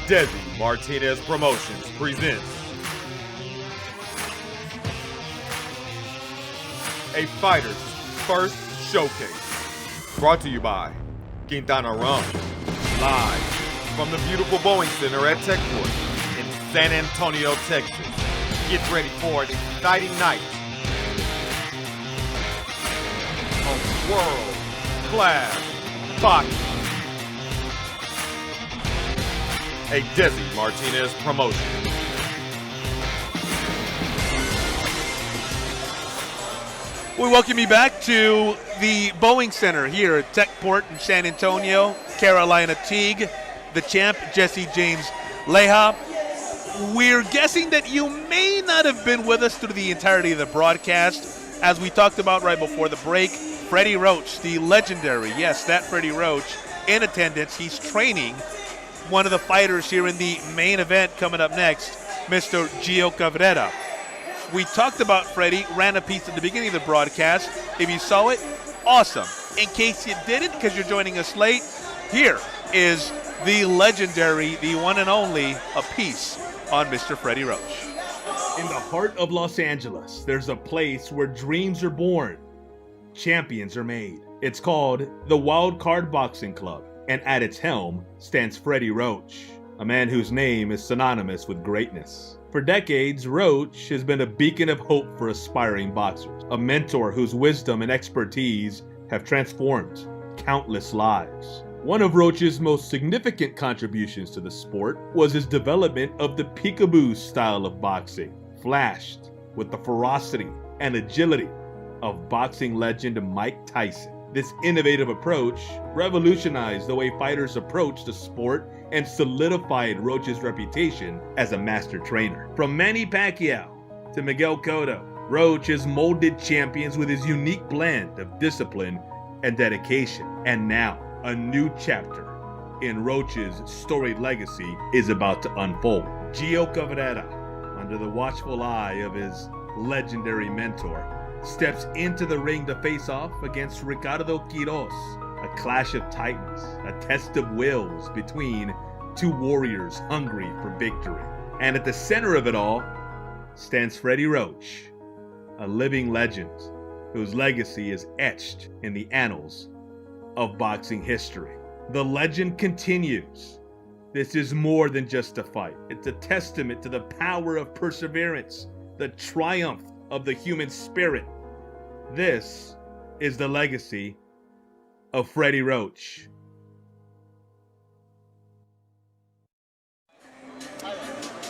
Desi Martinez Promotions presents a fighter's first showcase. Brought to you by Quintana Rum. Live from the beautiful Boeing Center at Techport in San Antonio, Texas. Get ready for an exciting night of world-class boxing. A Desi Martinez promotion. We welcome you back to the Boeing Center here at Techport in San Antonio. Carolina Teague, the champ, Jesse James Leha. We're guessing that you may not have been with us through the entirety of the broadcast. As we talked about right before the break, Freddie Roach, the legendary, yes, that Freddie Roach, in attendance. He's training one of the fighters here in the main event coming up next, Mr. Gio Cabrera. We talked about Freddie, ran a piece at the beginning of the broadcast. If you saw it, awesome. In case you didn't, because you're joining us late, here is the legendary, the one and only, a piece on Mr. Freddie Roach. In the heart of Los Angeles, there's a place where dreams are born, champions are made. It's called the Wild Card Boxing Club, and at its helm stands Freddie Roach, a man whose name is synonymous with greatness. For decades, Roach has been a beacon of hope for aspiring boxers, a mentor whose wisdom and expertise have transformed countless lives. One of Roach's most significant contributions to the sport was his development of the peekaboo style of boxing, flashed with the ferocity and agility of boxing legend Mike Tyson. This innovative approach revolutionized the way fighters approached the sport and solidified Roach's reputation as a master trainer. From Manny Pacquiao to Miguel Cotto, Roach has molded champions with his unique blend of discipline and dedication. And now, a new chapter in Roach's storied legacy is about to unfold. Gio Cabrera, under the watchful eye of his legendary mentor, steps into the ring to face off against Ricardo Quiroz, a clash of titans, a test of wills between two warriors hungry for victory. And at the center of it all stands Freddie Roach, a living legend whose legacy is etched in the annals of boxing history. The legend continues. This is more than just a fight. It's a testament to the power of perseverance, the triumph of the human spirit. This is the legacy of Freddie Roach.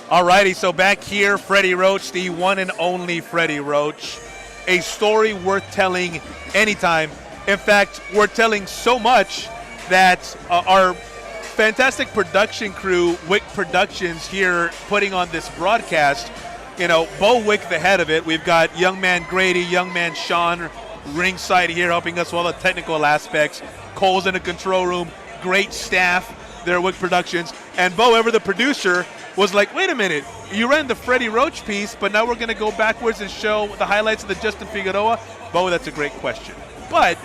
Alrighty, so back here, Freddie Roach, the one and only Freddie Roach. A story worth telling anytime. In fact, we're telling so much that our fantastic production crew, Wick Productions, here putting on this broadcast, Bo Wick, the head of it. We've got young man Grady, young man Sean, ringside here helping us with all the technical aspects. Cole's in the control room. Great staff there at Wick Productions. And Bo, ever the producer, was like, wait a minute, you ran the Freddie Roach piece, but now we're going to go backwards and show the highlights of the Justin Figueroa? Bo, that's a great question. But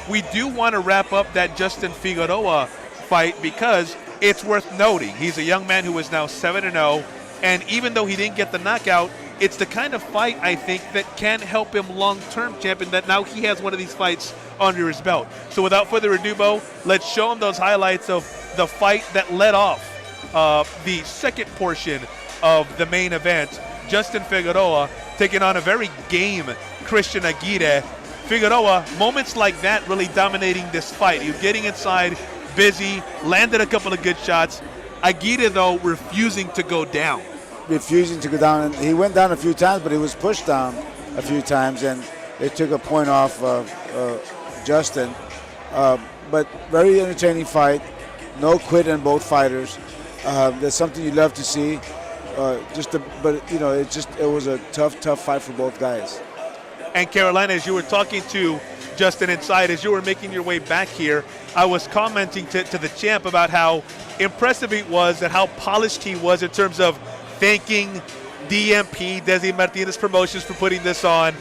we do want to wrap up that Justin Figueroa fight because it's worth noting. He's a young man who is now 7-0. And even though he didn't get the knockout, it's the kind of fight, I think, that can help him long-term, champ, and that now he has one of these fights under his belt. So without further ado, Bo, let's show him those highlights of the fight that led off the second portion of the main event. Justin Figueroa taking on a very game Christian Aguirre. Figueroa, moments like that really dominating this fight. He was getting inside, busy, landed a couple of good shots. Aguirre, though, refusing to go down. Refusing to go down. And he went down a few times, but he was pushed down a few times, and it took a point off Justin. But very entertaining fight. No quit in both fighters. That's something you love to see. It was a tough fight for both guys. And Carolina, as you were talking to Justin inside, as you were making your way back here, I was commenting to the champ about how impressive he was and how polished he was in terms of thanking DMP, Desi Martinez Promotions, for putting this on.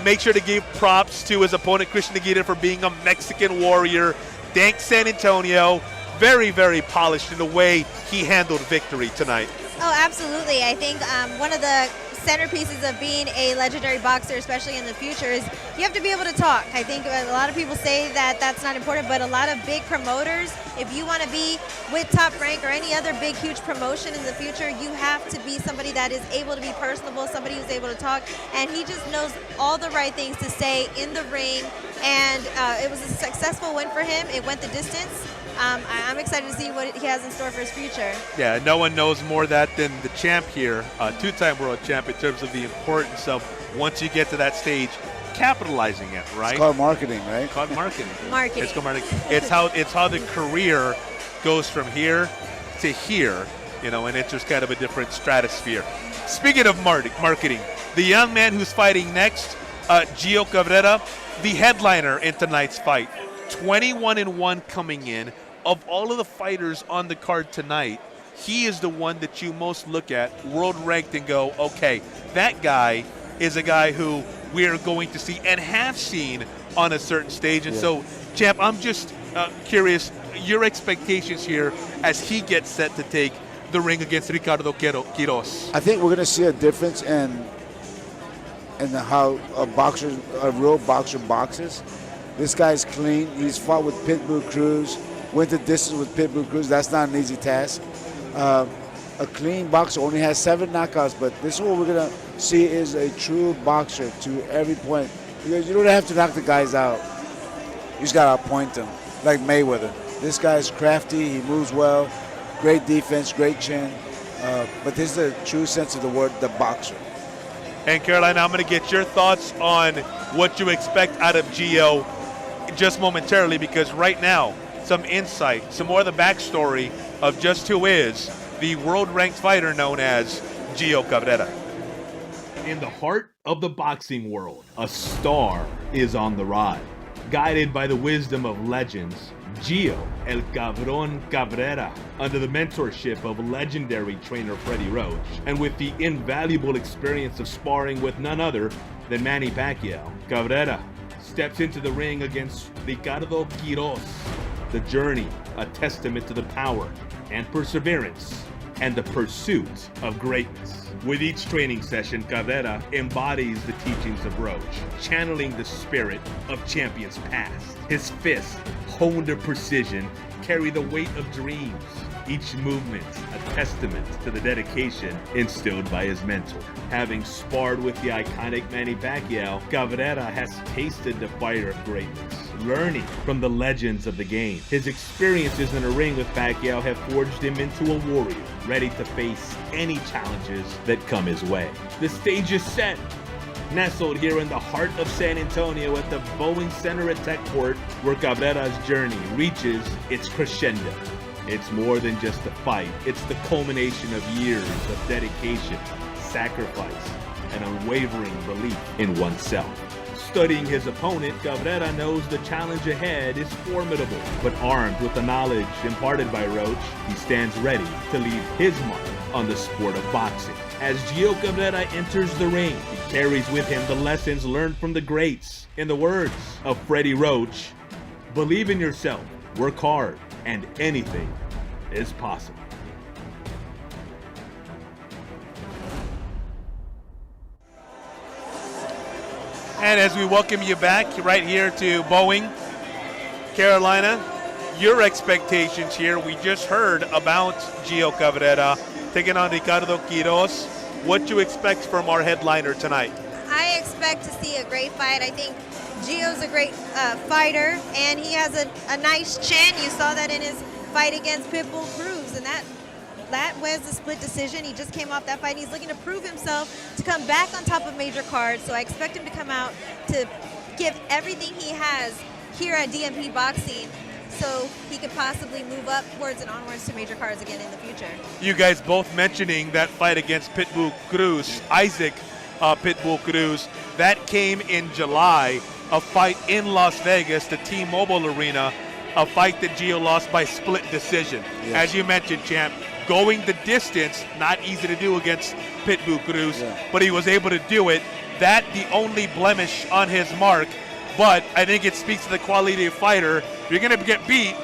Make sure to give props to his opponent, Christian Aguirre, for being a Mexican warrior. Thank San Antonio very, very polished in the way he handled victory tonight. Oh, absolutely. I think one of the centerpieces of being a legendary boxer, especially in the future, is you have to be able to talk. I think a lot of people say that that's not important, but a lot of big promoters, if you want to be with Top Rank or any other big, huge promotion in the future, you have to be somebody that is able to be personable, somebody who's able to talk, and he just knows all the right things to say in the ring, and it was a successful win for him. It went the distance. I'm excited to see what he has in store for his future. Yeah, no one knows more that than the champ here, two-time world champ, in terms of the importance of, once you get to that stage, capitalizing it, right? It's called marketing, right? It's called marketing. Marketing. It's called marketing. It's how the career goes from here to here, and it's just kind of a different stratosphere. Speaking of marketing, the young man who's fighting next, Gio Cabrera, the headliner in tonight's fight, 21-1 coming in. Of all of the fighters on the card tonight, he is the one that you most look at, world ranked, and go, okay, that guy is a guy who we are going to see and have seen on a certain stage. And so, champ, I'm just curious, your expectations here as he gets set to take the ring against Ricardo Quiroz. I think we're going to see a difference in how a real boxer boxes. This guy's clean. He's fought with Pitbull Cruz, went the distance with Pitbull Cruz. That's not an easy task. A clean boxer only has 7 knockouts, but this is what we're going to see is a true boxer to every point. Because you don't have to knock the guys out. You just got to appoint them, like Mayweather. This guy's crafty. He moves well. Great defense, great chin. But this is the true sense of the word, the boxer. And Carolina, I'm going to get your thoughts on what you expect out of Gio just momentarily, because right now, some insight, some more of the backstory of just who is the world-ranked fighter known as Gio Cabrera. In the heart of the boxing world, a star is on the rise. Guided by the wisdom of legends, Gio El Cabron Cabrera, under the mentorship of legendary trainer Freddie Roach, and with the invaluable experience of sparring with none other than Manny Pacquiao, Cabrera steps into the ring against Ricardo Quiroz. The journey, a testament to the power and perseverance and the pursuit of greatness. With each training session, Cabrera embodies the teachings of Roach, channeling the spirit of champions past. His fists, honed to precision, carry the weight of dreams. Each movement a testament to the dedication instilled by his mentor. Having sparred with the iconic Manny Pacquiao, Cabrera has tasted the fire of greatness, learning from the legends of the game. His experiences in a ring with Pacquiao have forged him into a warrior, ready to face any challenges that come his way. The stage is set. Nestled here in the heart of San Antonio at the Boeing Center at Techport, where Cabrera's journey reaches its crescendo. It's more than just a fight. It's the culmination of years of dedication, sacrifice, and unwavering belief in oneself. Studying his opponent, Cabrera knows the challenge ahead is formidable, but armed with the knowledge imparted by Roach, he stands ready to leave his mark on the sport of boxing. As Gio Cabrera enters the ring, he carries with him the lessons learned from the greats. In the words of Freddie Roach, believe in yourself, work hard, and anything is possible. And as we welcome you back right here to Boeing, Carolina, your expectations here. We just heard about Gio Cabrera taking on Ricardo Quiroz. What you expect from our headliner tonight? I expect to see a great fight. I think Gio's a great fighter, and he has a nice chin. You saw that in his fight against Pitbull Cruz, and that was a split decision. He just came off that fight, and he's looking to prove himself to come back on top of major cards. So I expect him to come out to give everything he has here at DMP Boxing, so he could possibly move upwards and onwards to major cards again in the future. You guys both mentioning that fight against Pitbull Cruz, Isaac Pitbull Cruz, that came in July, a fight in Las Vegas, the T-Mobile Arena, a fight that Gio lost by split decision. Yes. As you mentioned, champ, going the distance, not easy to do against Pitbull Cruz, but he was able to do it. That the only blemish on his mark, but I think it speaks to the quality of fighter. If you're going to get beat,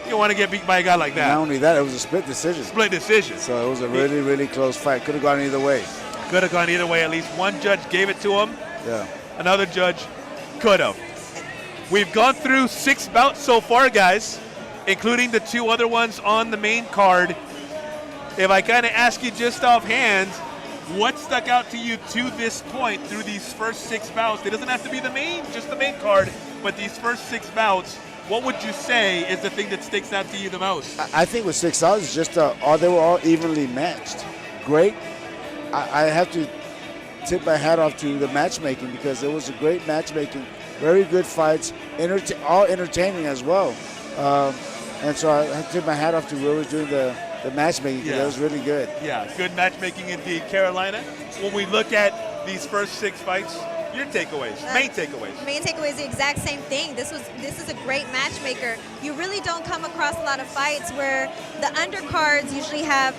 You want to get beat by a guy like Not that. only that, it was a split decision. Split decision. So it was a really, really close fight. Could have gone either way. Could have gone either way. At least one judge gave it to him. Yeah. Another judge could have. We've gone through 6 bouts so far, guys, including the 2 other ones on the main card. If I kind of ask you just offhand, what stuck out to you to this point through these first 6 bouts? It doesn't have to be just the main card, but these first 6 bouts, what would you say is the thing that sticks out to you the most? I think with 6 rounds, it's just they were all evenly matched. Great. I have to tip my hat off to the matchmaking because it was a great matchmaking, very good fights, all entertaining as well. And so I have to tip my hat off to whoever's doing the matchmaking because it was really good. Yeah, good matchmaking indeed. Carolina, when we look at these first 6 fights, your takeaways, main takeaways. Main takeaway is the exact same thing. This is a great matchmaker. You really don't come across a lot of fights where the undercards usually have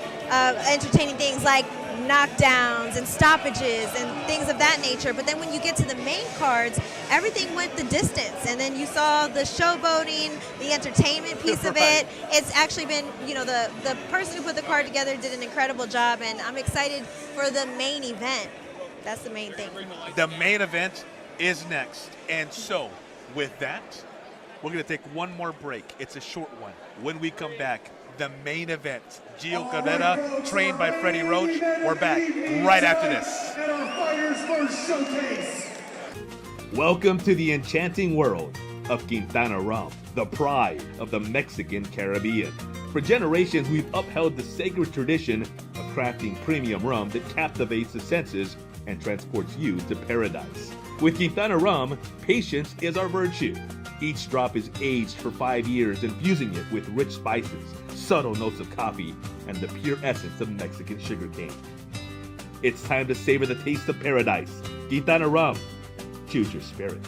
entertaining things like knockdowns and stoppages and things of that nature. But then when you get to the main cards, everything went the distance. And then you saw the showboating, the entertainment piece of it. It's actually been, the person who put the card together did an incredible job. And I'm excited for the main event. That's the main thing. The main event is next. And so, with that, we're going to take one more break. It's a short one. When we come back, the main event. Gio Cabrera, trained by Freddie Roach. We're back right after this. Welcome to the enchanting world of Quintana rum, the pride of the Mexican Caribbean. For generations, we've upheld the sacred tradition of crafting premium rum that captivates the senses and transports you to paradise. With Quintana rum, patience is our virtue. Each drop is aged for 5 years, infusing it with rich spices, subtle notes of coffee, and the pure essence of Mexican sugarcane. It's time to savor the taste of paradise. Quintana rum. Choose your spirit.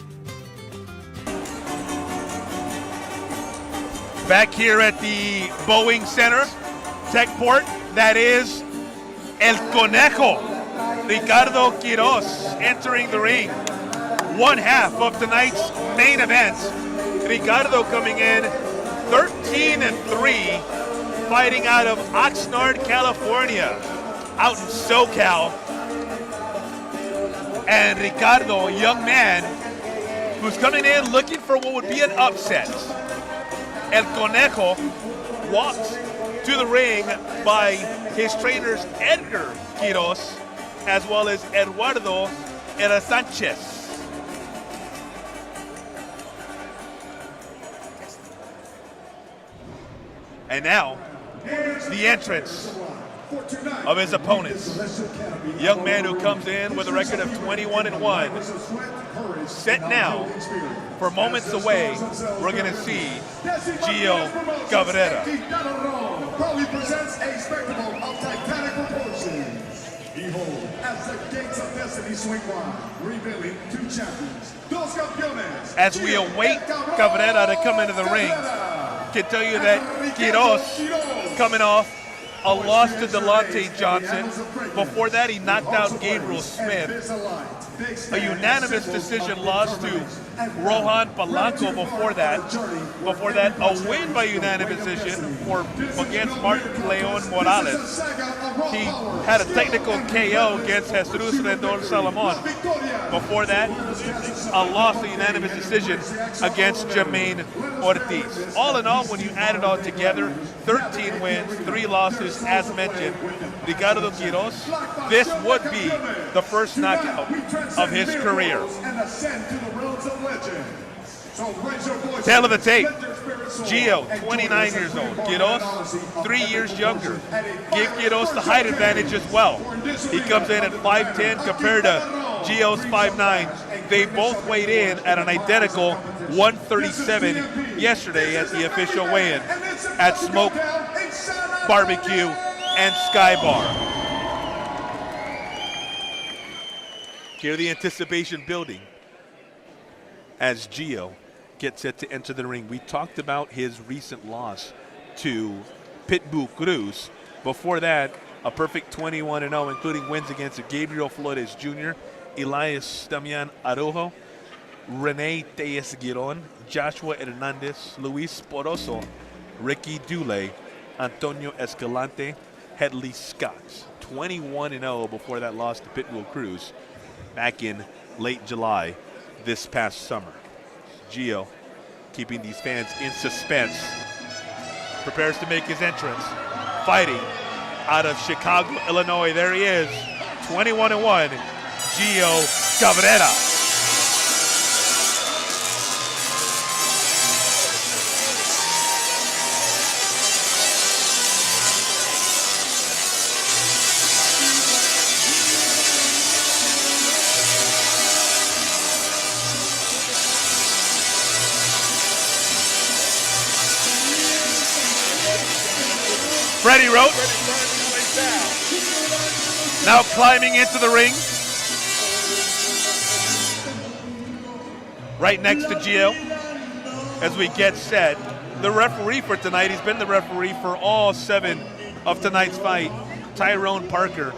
Back here at the Boeing Center, Techport, that is El Conejo, Ricardo Quiroz, entering the ring. One half of tonight's main event. Ricardo coming in 13-3, fighting out of Oxnard, California, out in SoCal. And Ricardo, a young man who's coming in looking for what would be an upset. El Conejo walked to the ring by his trainers Edgar Quiroz as well as Eduardo Era Sanchez. And now, the entrance of his opponents. Young man who comes in with a record of 21-1. Set now for moments away. We're going to see Gio Cabrera. Proudly presents a spectacle of titanic proportions. Behold, as the gates of destiny swing wide, revealing 2 champions. Dos campeones. As we await Cabrera to come into the ring, can tell you that Quiroz coming off a loss to Delonte Johnson. Before that, he knocked out Gabriel Smith. A unanimous decision loss to Rohan Polanco before that. Before that, a win by unanimous decision against Martin Leon Morales. He had a technical KO against Jesus Rendon Salomon. Before that, a loss to unanimous decision against Jermaine Ortiz. All in all, when you add it all together, 13 wins, 3 losses, as mentioned. Ricardo Quiroz, this would be the first knockout of his career. Tail of the tape, Gio, 29 years old. Quiroz, 3 years younger. Give Quiroz the height advantage as well. He comes in at 5'10" compared to Gio's 5'9". They both weighed in at an identical 137 yesterday at the official weigh-in at Smoke Barbecue and Sky Bar. Hear the anticipation building as Gio gets set to enter the ring. We talked about his recent loss to Pitbull Cruz. Before that, a perfect 21-0, including wins against Gabriel Flores Jr., Elias Damian Araujo, Rene Tellez Giron, Joshua Hernandez, Luis Poroso, Ricky Dule, Antonio Escalante, Headley Scott. 21-0 before that loss to Pitbull Cruz back in late July this past summer. Gio keeping these fans in suspense. Prepares to make his entrance. Fighting out of Chicago, Illinois. There he is. 21-1. Gio Cabrera. Freddie Roach now climbing into the ring. Right next to Gio as we get set. The referee for tonight, he's been the referee for all 7 of tonight's fight, Tyrone Parker.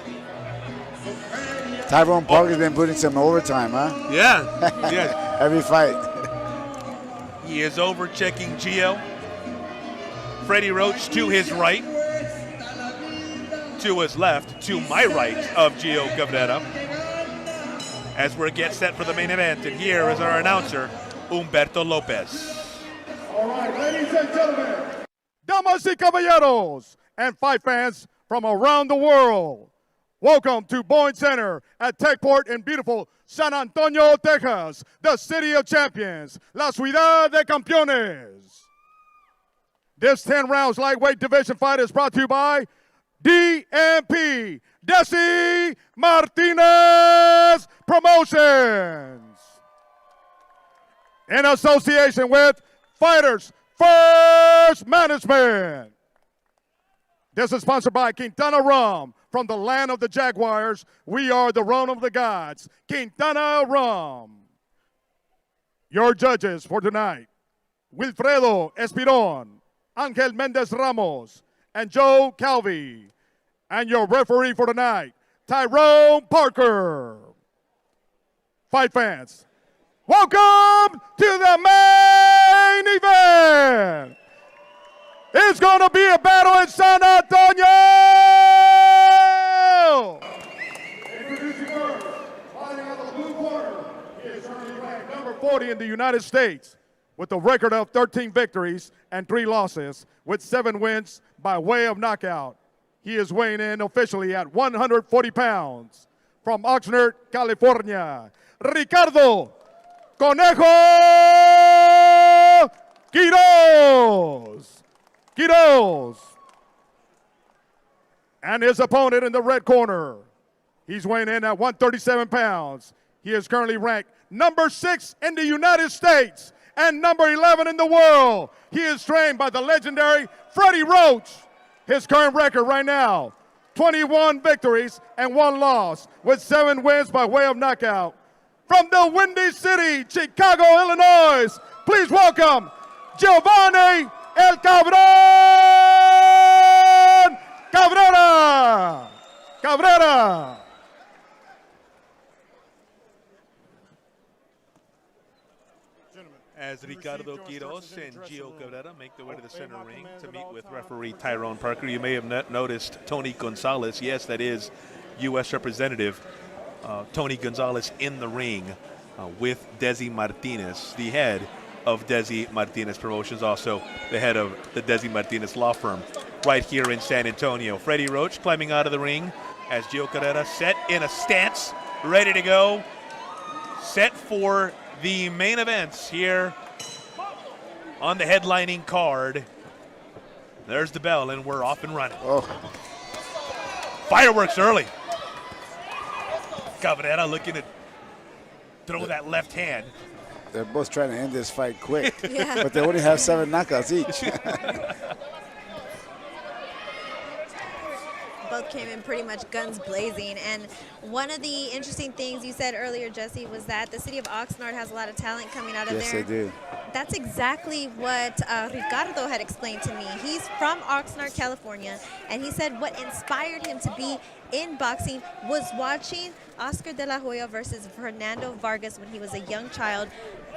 Tyrone Parker's been putting some overtime, huh? Yeah, yeah. Every fight. He is over checking Gio. Freddie Roach to his right. To his left, to my right of Gio Cabrera. As we're get set for the main event, and here is our announcer, Humberto Lopez. All right, ladies and gentlemen. Damas y caballeros, and fight fans from around the world. Welcome to Boeing Center at Techport in beautiful San Antonio, Texas, the city of champions, la ciudad de campeones. This 10 rounds lightweight division fight is brought to you by DMP, Desi Martinez Promotions. In association with Fighters First Management. This is sponsored by Quintana Rum. From the land of the Jaguars, we are the rum of the gods. Quintana Rum. Your judges for tonight, Wilfredo Espiron, Angel Mendez Ramos, and Joe Calvi. And your referee for tonight, Tyrone Parker. Fight fans, welcome to the main event. It's going to be a battle in San Antonio. Introducing first, fighting out of the blue corner, he is currently ranked Number 40 in the United States with a record of 13 victories and 3 losses with 7 wins by way of knockout. He is weighing in officially at 140 pounds. From Oxnard, California, Ricardo Conejo Quiroz. Quiroz. And his opponent in the red corner, he's weighing in at 137 pounds. He is currently ranked number 6 in the United States and number 11 in the world. He is trained by the legendary Freddie Roach. His current record right now, 21 victories and 1 loss with 7 wins by way of knockout. From the Windy City, Chicago, Illinois, please welcome Giovanni El Cabron Cabrera. Cabrera. As Ricardo Quiroz and Gio Cabrera make their way to the center ring to meet with referee Tyrone Parker. You may have noticed Tony Gonzalez. Yes, that is U.S. Representative Tony Gonzalez in the ring with Desi Martinez, the head of Desi Martinez Promotions, also the head of the Desi Martinez law firm right here in San Antonio. Freddie Roach climbing out of the ring as Gio Cabrera set in a stance, ready to go, set for the main events here on the headlining card. There's the bell, and we're off and running. Oh. Fireworks early. Cabrera looking to throw that left hand. They're both trying to end this fight quick, Yeah. but they only have 7 knockouts each. Both came in pretty much guns blazing. And one of the interesting things you said earlier, Jesse, was that the city of Oxnard has a lot of talent coming out of Yes, there. they do. that's exactly what Ricardo had explained to me. He's from Oxnard, California, and he said what inspired him to be in boxing was watching Oscar de la Hoya versus Fernando Vargas when he was a young child.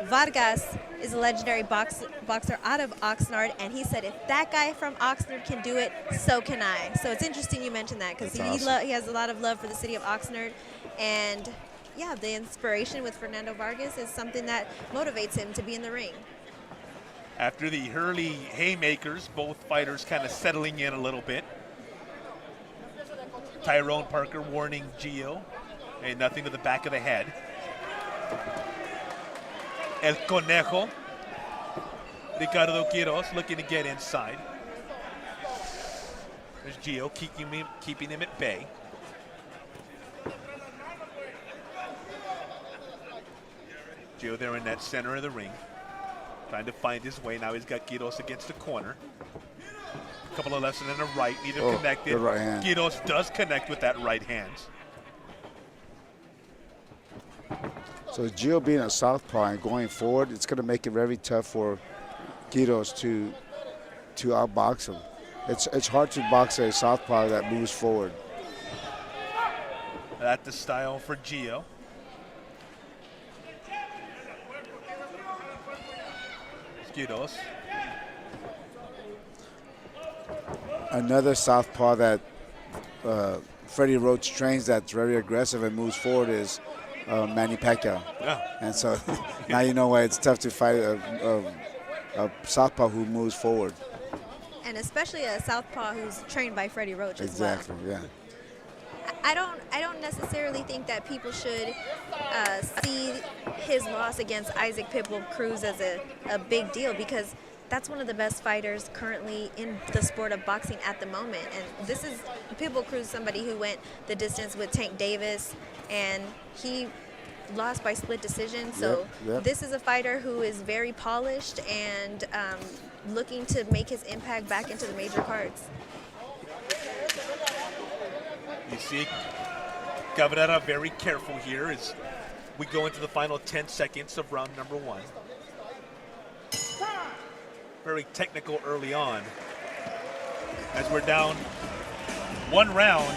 Vargas is a legendary boxer out of Oxnard, and he said, if that guy from Oxnard can do it, so can I. So it's interesting you mentioned that, because he has a lot of love for the city of Oxnard. And yeah, the inspiration with Fernando Vargas is something that motivates him to be in the ring. After the early haymakers, both fighters kind of settling in a little bit. Tyrone Parker warning Gio, hey, nothing to the back of the head. El Conejo, Ricardo Quiroz looking to get inside. There's Gio keeping him at bay. Gio there in that center of the ring, trying to find his way. Now he's got Quiroz against the corner. A couple of lefts and then a right, neither connected. Good right hand. Quiroz does connect with that right hand. So Gio being a southpaw and going forward, it's going to make it very tough for Quiroz to outbox him. It's hard to box a southpaw that moves forward. That's the style for Gio. Quiroz. Another southpaw that Freddie Roach trains that's very aggressive and moves forward is Manny Pacquiao. Yeah. And so now you know why it's tough to fight a southpaw who moves forward. And especially a southpaw who's trained by Freddie Roach as Exactly, well. yeah. I don't necessarily think that people should see his loss against Isaac Pitbull Cruz as a big deal, because that's one of the best fighters currently in the sport of boxing at the moment. And this is Pitbull Cruz, somebody who went the distance with Tank Davis, and he lost by split decision. So Yep. this is a fighter who is very polished and looking to make his impact back into the major cards. You see Cabrera very careful here as we go into the final 10 seconds of round number 1. Very technical early on as we're down 1 round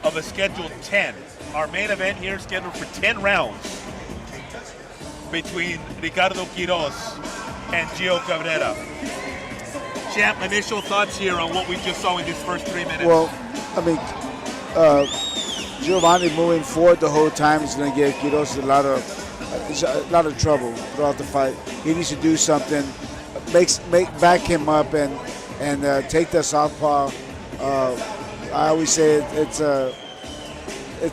of a scheduled 10. Our main event here is scheduled for 10 rounds between Ricardo Quiroz and Gio Cabrera. Champ, initial thoughts here on what we just saw in these first 3 minutes. Well, I mean, Giovanni moving forward the whole time is going to give Quiroz a lot of trouble throughout the fight. He needs to do something, back him up and take the southpaw. I always say it's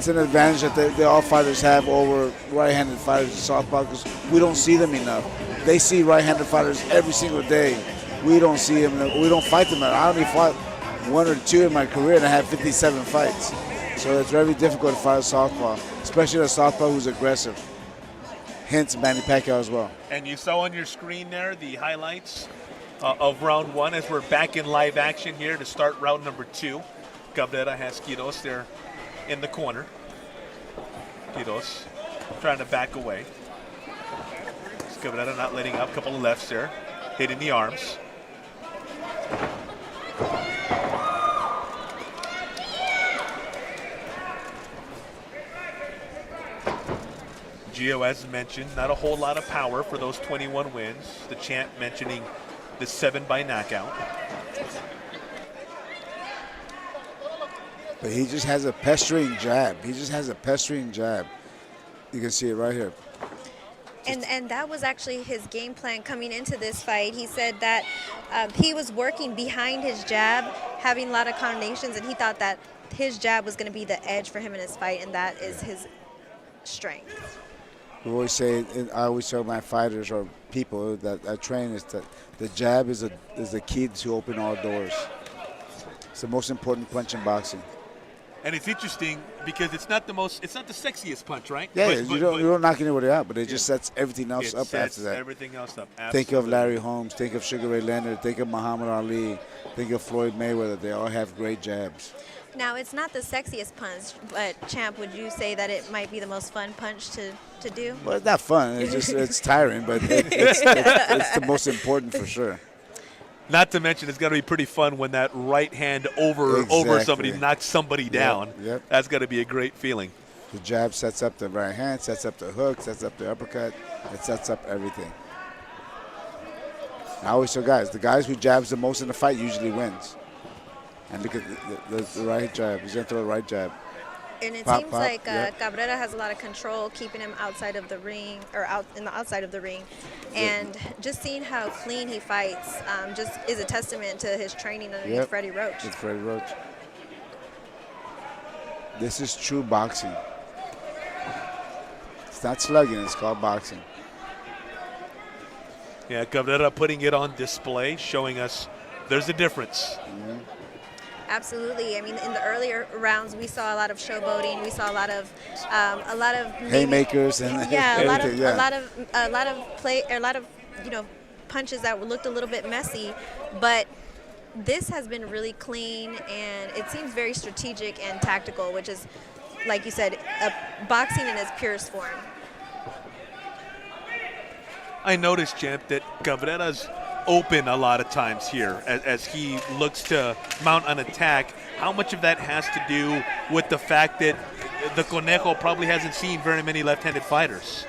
an advantage that all fighters have over right-handed fighters in southpaw, because we don't see them enough. They see right-handed fighters every single day. We don't see them. We don't fight them. I only fought 1 or 2 in my career, and I had 57 fights. So it's very difficult to fight a southpaw, especially a southpaw who's aggressive. Hence Manny Pacquiao as well. And you saw on your screen there the highlights of round 1 as we're back in live action here to start round number 2. Cabrera has Quiroz there in the corner. Quiroz trying to back away. Cabrera not letting up. A couple of lefts there, hitting the arms. Gio, as mentioned, not a whole lot of power for those 21 wins. The champ mentioning the 7 by knockout. But he just has a pestering jab. You can see it right here. And that was actually his game plan coming into this fight. He said that he was working behind his jab, having a lot of combinations, and he thought that his jab was going to be the edge for him in his fight, and that is his strength. We always say, and I always tell my fighters or people that I train, is that the jab is the key to open all doors. It's the most important punch in boxing. And it's interesting because it's not the sexiest punch, right? Yeah, but, you don't knock anybody out, but it just sets everything else up after that. Everything else up. Think of Larry Holmes, think of Sugar Ray Leonard, think of Muhammad Ali, think of Floyd Mayweather. They all have great jabs. Now, it's not the sexiest punch, but Champ, would you say that it might be the most fun punch to do? Well, it's not fun. It's tiring, but it's the most important for sure. Not to mention, it's got to be pretty fun when that right hand over somebody knocks somebody down. Yep. That's got to be a great feeling. The jab sets up the right hand, sets up the hook, sets up the uppercut. It sets up everything. I always tell guys, the guys who jabs the most in the fight usually wins. And look at the right jab. He's going to throw the right jab. And it Pop, seems pop, like yep. Cabrera has a lot of control, keeping him outside of the ring, or out in the outside of the ring. And just seeing how clean he fights just is a testament to his training underneath Freddie Roach. It's Freddie Roach. This is true boxing. It's not slugging, it's called boxing. Yeah, Cabrera putting it on display, showing us there's a difference. Mm-hmm. Absolutely. I mean, in the earlier rounds, we saw a lot of showboating. We saw a lot of haymakers and a lot of punches that looked a little bit messy, but this has been really clean, and it seems very strategic and tactical, which is, like you said, boxing in its purest form. I noticed, Champ, that Cabrera's open a lot of times here as he looks to mount an attack. How much of that has to do with the fact that the Conejo probably hasn't seen very many left-handed fighters?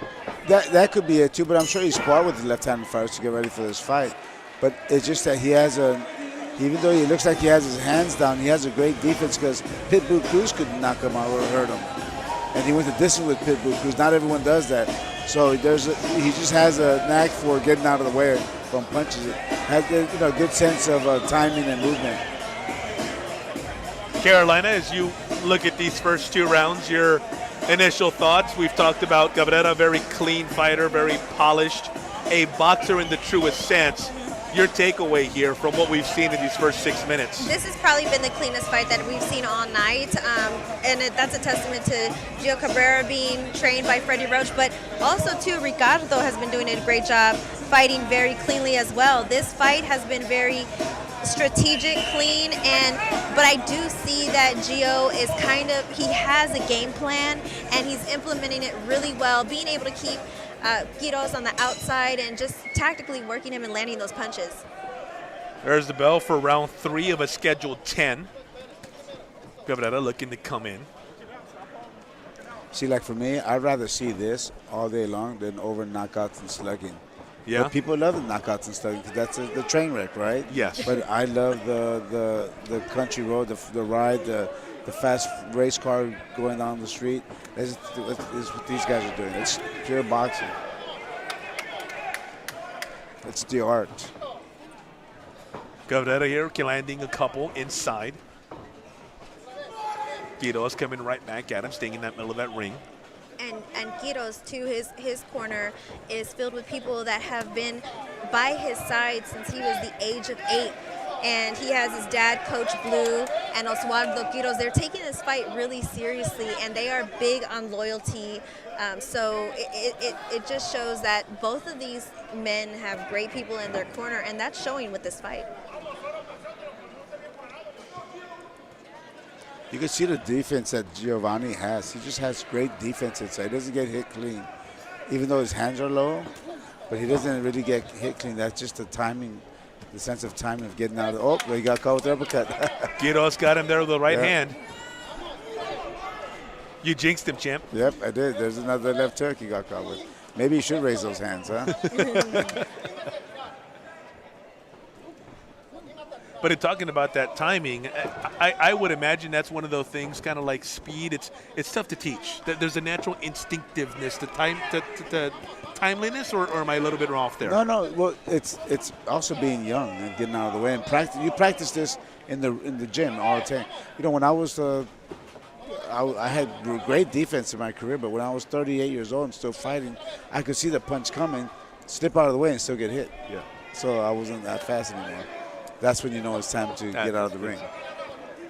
That could be it too, but I'm sure he sparred with the left-handed fighters to get ready for this fight. But it's just that he has even though he looks like he has his hands down, he has a great defense because Pitbull Cruz could knock him out or hurt him. And he went the distance with Pitbull Cruz. Not everyone does that. So he just has a knack for getting out of the way from punches. It has a good sense of timing and movement. Carolina, as you look at these first two rounds, your initial thoughts? We've talked about Cabrera, very clean fighter, very polished, a boxer in the truest sense. Your takeaway here from what we've seen in these first 6 minutes? This has probably been the cleanest fight that we've seen all night, and that's a testament to Gio Cabrera being trained by Freddie Roach, but also too Ricardo has been doing a great job fighting very cleanly as well. This fight has been very strategic, clean, but I do see that Gio is he has a game plan and he's implementing it really well, being able to keep Quiroz on the outside and just tactically working him and landing those punches. There's the bell for round 3 of a scheduled 10. Cabrera looking to come in. See, like for me, I'd rather see this all day long than over knockouts and slugging. Yeah. But people love the knockouts and slugging because that's the train wreck, right? Yes. But I love the country road, the ride, the fast race car going down the street. Is what these guys are doing. It's pure boxing. It's the art. Cabrera here landing a couple inside. Quiroz coming right back at him, staying in that middle of that ring. And Quiroz, too, his corner is filled with people that have been by his side since he was the age of 8. And he has his dad, Coach Blue, and Oswaldo Quiroz. They're taking this fight really seriously, and they are big on loyalty. So it just shows that both of these men have great people in their corner, and that's showing with this fight. You can see the defense that Giovanni has. He just has great defense inside. He doesn't get hit clean, even though his hands are low, but he doesn't really get hit clean. That's just the timing. The sense of timing of getting out of he got caught with the uppercut. Quiroz got him there with the right hand. You jinxed him, champ. Yep, I did. There's another left hook he got caught with. Maybe you should raise those hands, huh? But in talking about that timing, I would imagine that's one of those things, kind of like speed. It's tough to teach. There's a natural instinctiveness to timeliness, or am I a little bit off there? No. Well, it's also being young and getting out of the way and practice. You practice this in the gym all the time. You know, when I was I had great defense in my career, but when I was 38 years old and still fighting, I could see the punch coming, slip out of the way, and still get hit. Yeah. So I wasn't that fast anymore. That's when you know it's time to get out of the ring.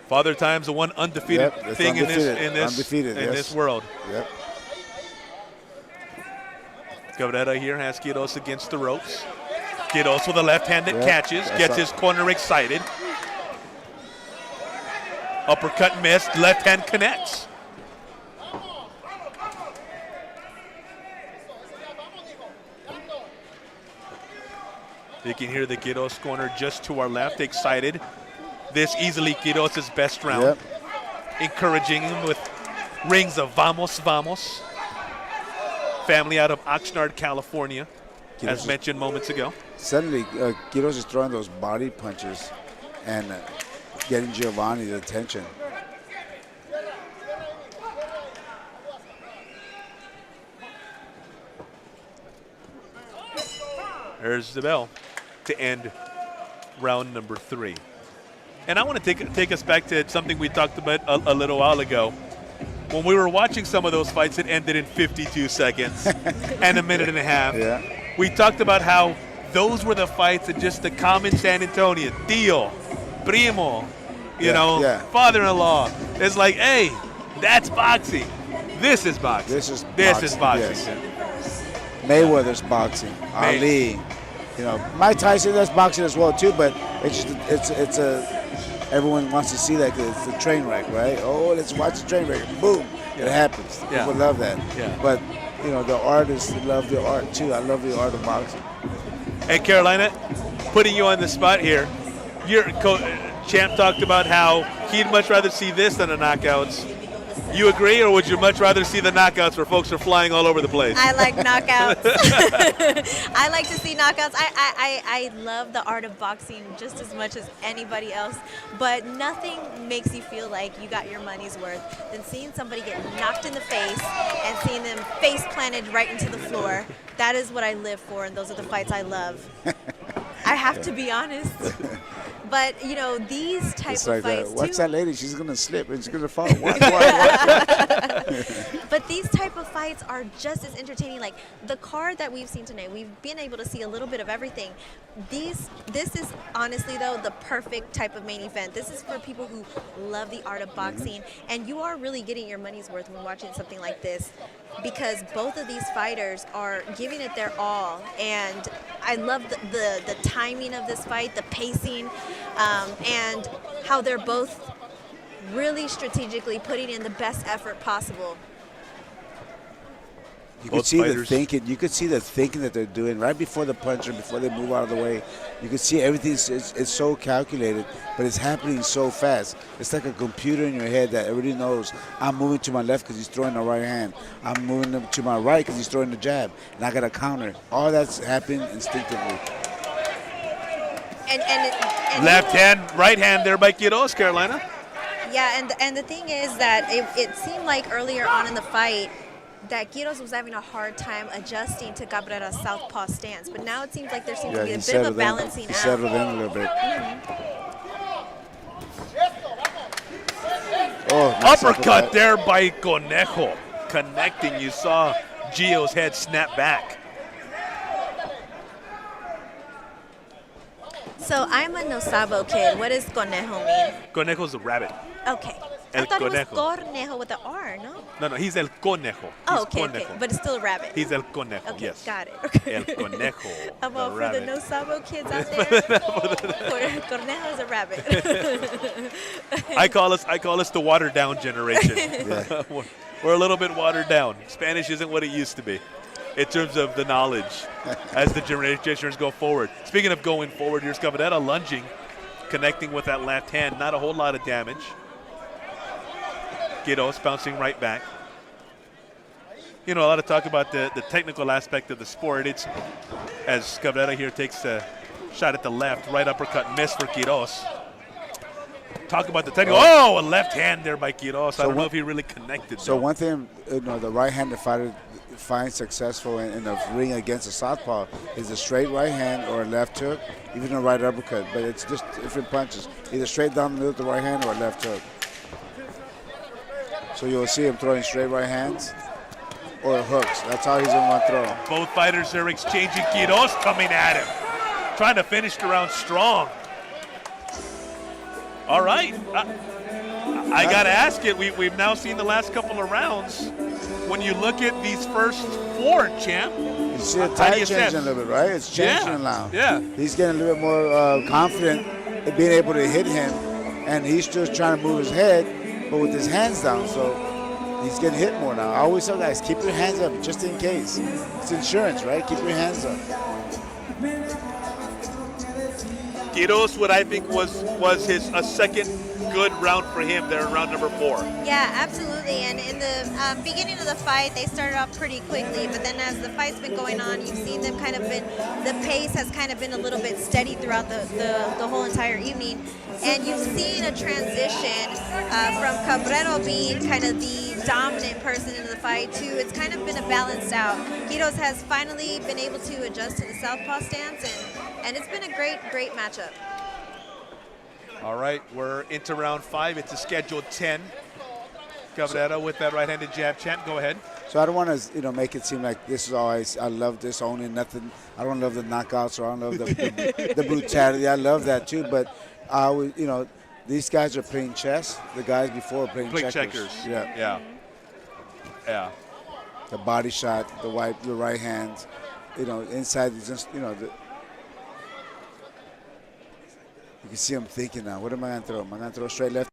Father Time's the one undefeated thing undefeated. in this world. Yep. Cabrera here has Quiroz against the ropes. Quiroz with a left hand that catches, gets his corner excited. Uppercut missed, left hand connects. You can hear the Quiroz corner just to our left, excited. This easily Quiroz's best round. Yep. Encouraging him with rings of vamos, vamos. Family out of Oxnard, California, as mentioned moments ago. Suddenly, Quiroz is throwing those body punches and getting Giovanni's attention. There's the bell to end round number 3. And I want to take us back to something we talked about a little while ago. When we were watching some of those fights, it ended in 52 seconds and a minute and a half. Yeah. We talked about how those were the fights that just the common San Antonio, tío, primo, father-in-law. It's like, hey, that's boxing. This is boxing. This is boxing. Yes. Mayweather's boxing. Ali. Mike Tyson does boxing as well too, but it's everyone wants to see that 'cause it's a train wreck, right? Oh, let's watch the train wreck. Boom, it happens. Yeah. People love that. Yeah. But the artists love the art too. I love the art of boxing. Hey, Carolina, putting you on the spot here. Your Champ talked about how he'd much rather see this than the knockouts. You agree, or would you much rather see the knockouts where folks are flying all over the place? I like knockouts. I like to see knockouts. I love the art of boxing just as much as anybody else, but nothing makes you feel like you got your money's worth than seeing somebody get knocked in the face and seeing them face planted right into the floor. That is what I live for, and those are the fights I love. I have to be honest. But, these types of fights, watch that lady. She's going to slip and she's going to fall. Watch. But these type of fights are just as entertaining. Like the card that we've seen tonight, we've been able to see a little bit of everything. This is honestly, though, the perfect type of main event. This is for people who love the art of boxing. And you are really getting your money's worth when watching something like this, because both of these fighters are giving it their all. And I love the timing of this fight, the pacing, and how they're both really strategically putting in the best effort possible. You could see the thinking. You could see the thinking that they're doing right before the punch or before they move out of the way. You could see everything. It's so calculated, but it's happening so fast. It's like a computer in your head that everybody knows. I'm moving to my left because he's throwing the right hand. I'm moving to my right because he's throwing the jab, and I got to counter. All that's happening instinctively. And left hand, right hand there by Quiroz, Carolina. Yeah, and the thing is that it seemed like earlier on in the fight that Quiroz was having a hard time adjusting to Cabrera's southpaw stance, but now it seems like there seems to be a bit of a balancing out. He settled in a little bit. Oh, nice uppercut there by Conejo, connecting. You saw Gio's head snap back. So I'm a No Sabo kid. What does Conejo mean? Conejo's a rabbit. Okay. El I thought Conejo. it was Cornejo with the R, no? No, he's El Conejo. Oh, okay, but it's still a rabbit. He's El Conejo, okay, yes. Got it. Okay. El Conejo, well, for rabbit. the No Sabo kids out there, Cornejo's a rabbit. I call us the watered down generation. Yeah. We're a little bit watered down. Spanish isn't what it used to be in terms of the knowledge as the generations go forward. Speaking of going forward, here's Cabrera lunging, connecting with that left hand. Not a whole lot of damage. Quiroz bouncing right back. A lot of talk about the technical aspect of the sport. It's as Cabrera here takes a shot at the left, right uppercut miss for Quiroz. Talk about the technical. Oh, a left hand there by Quiroz. So I don't know if he really connected. So one thing, the right-handed fighter finds successful in the ring against a southpaw is a straight right hand or a left hook, even a right uppercut. But it's just different punches, either straight down the middle with the right hand or a left hook. So you'll see him throwing straight right hands or hooks. That's how he's going to throw. Both fighters are exchanging. Quiroz coming at him, trying to finish the round strong. All right. I got to ask it. We've now seen the last couple of rounds. When you look at these first four, Champ, you see the tide changing a little bit, right? It's changing now. Yeah. He's getting a little bit more confident in being able to hit him and he's just trying to move his head, but with his hands down. So he's getting hit more now. I always tell guys, keep your hands up just in case. It's insurance, right? Keep your hands up. Quiroz, what I think was his a second good round for him there in round number 4. Yeah, absolutely. And in the beginning of the fight, they started off pretty quickly, but then as the fight's been going on, you've seen them the pace has kind of been a little bit steady throughout the whole entire evening. And you've seen a transition from Cabrera being kind of the dominant person in the fight to it's kind of been a balanced out. Quiroz has finally been able to adjust to the southpaw stance, and it's been a great matchup. All right, we're into round 5. It's a scheduled 10. Cabrera with that right-handed jab. Champ, go ahead. So I don't want to, make it seem like this is always, I love this only, nothing. I don't love the knockouts or I don't love the brutality. I love that too, but I would, these guys are playing chess. The guys before are playing checkers. Yeah. The body shot, the right hand, inside is just, you can see him thinking now, what am I going to throw? Am I going to throw straight left?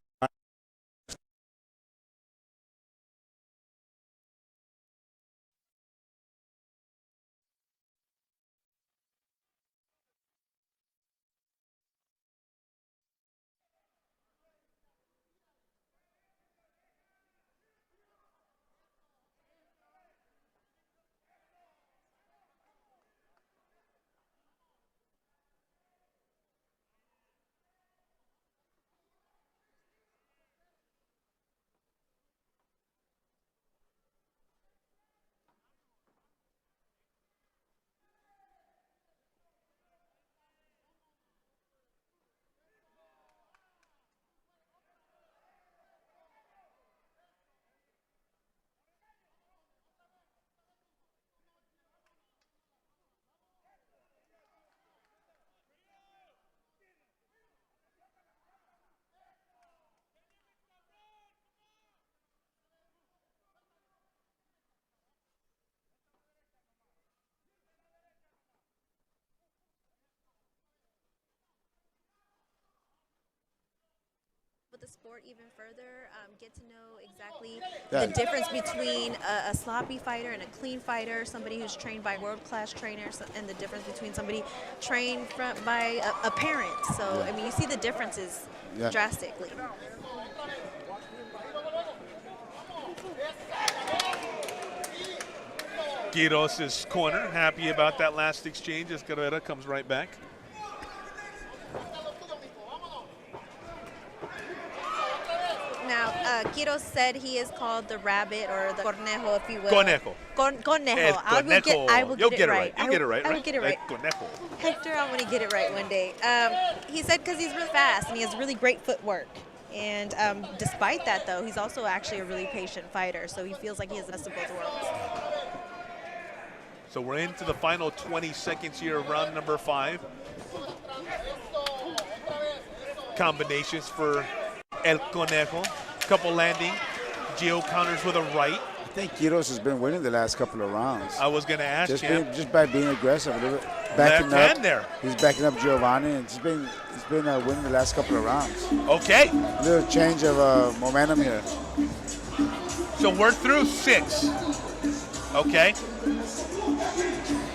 The sport even further, get to know exactly the difference between a sloppy fighter and a clean fighter, somebody who's trained by world-class trainers, and the difference between somebody trained by a parent. So, I mean, you see the differences drastically. Quiroz's corner, happy about that last exchange as Cabrera comes right back. Now, Quiroz said he is called the rabbit or the cornejo, if you will. Conejo. Conejo. I will get it right. You'll get it right. I will get it right. Conejo. Hector, I'm going to get it right one day. He said because he's really fast and he has really great footwork. And despite that, though, he's also actually a really patient fighter. So he feels like he has the best of both worlds. So we're into the final 20 seconds here of round number 5. Combinations for El Conejo. Couple landing. Gio counters with a right. I think Quiroz has been winning the last couple of rounds. I was going to ask him. Just by being aggressive. Left hand there. He's backing up Giovanni, and he's been winning the last couple of rounds. Okay. A little change of momentum here. So we're through 6. Okay.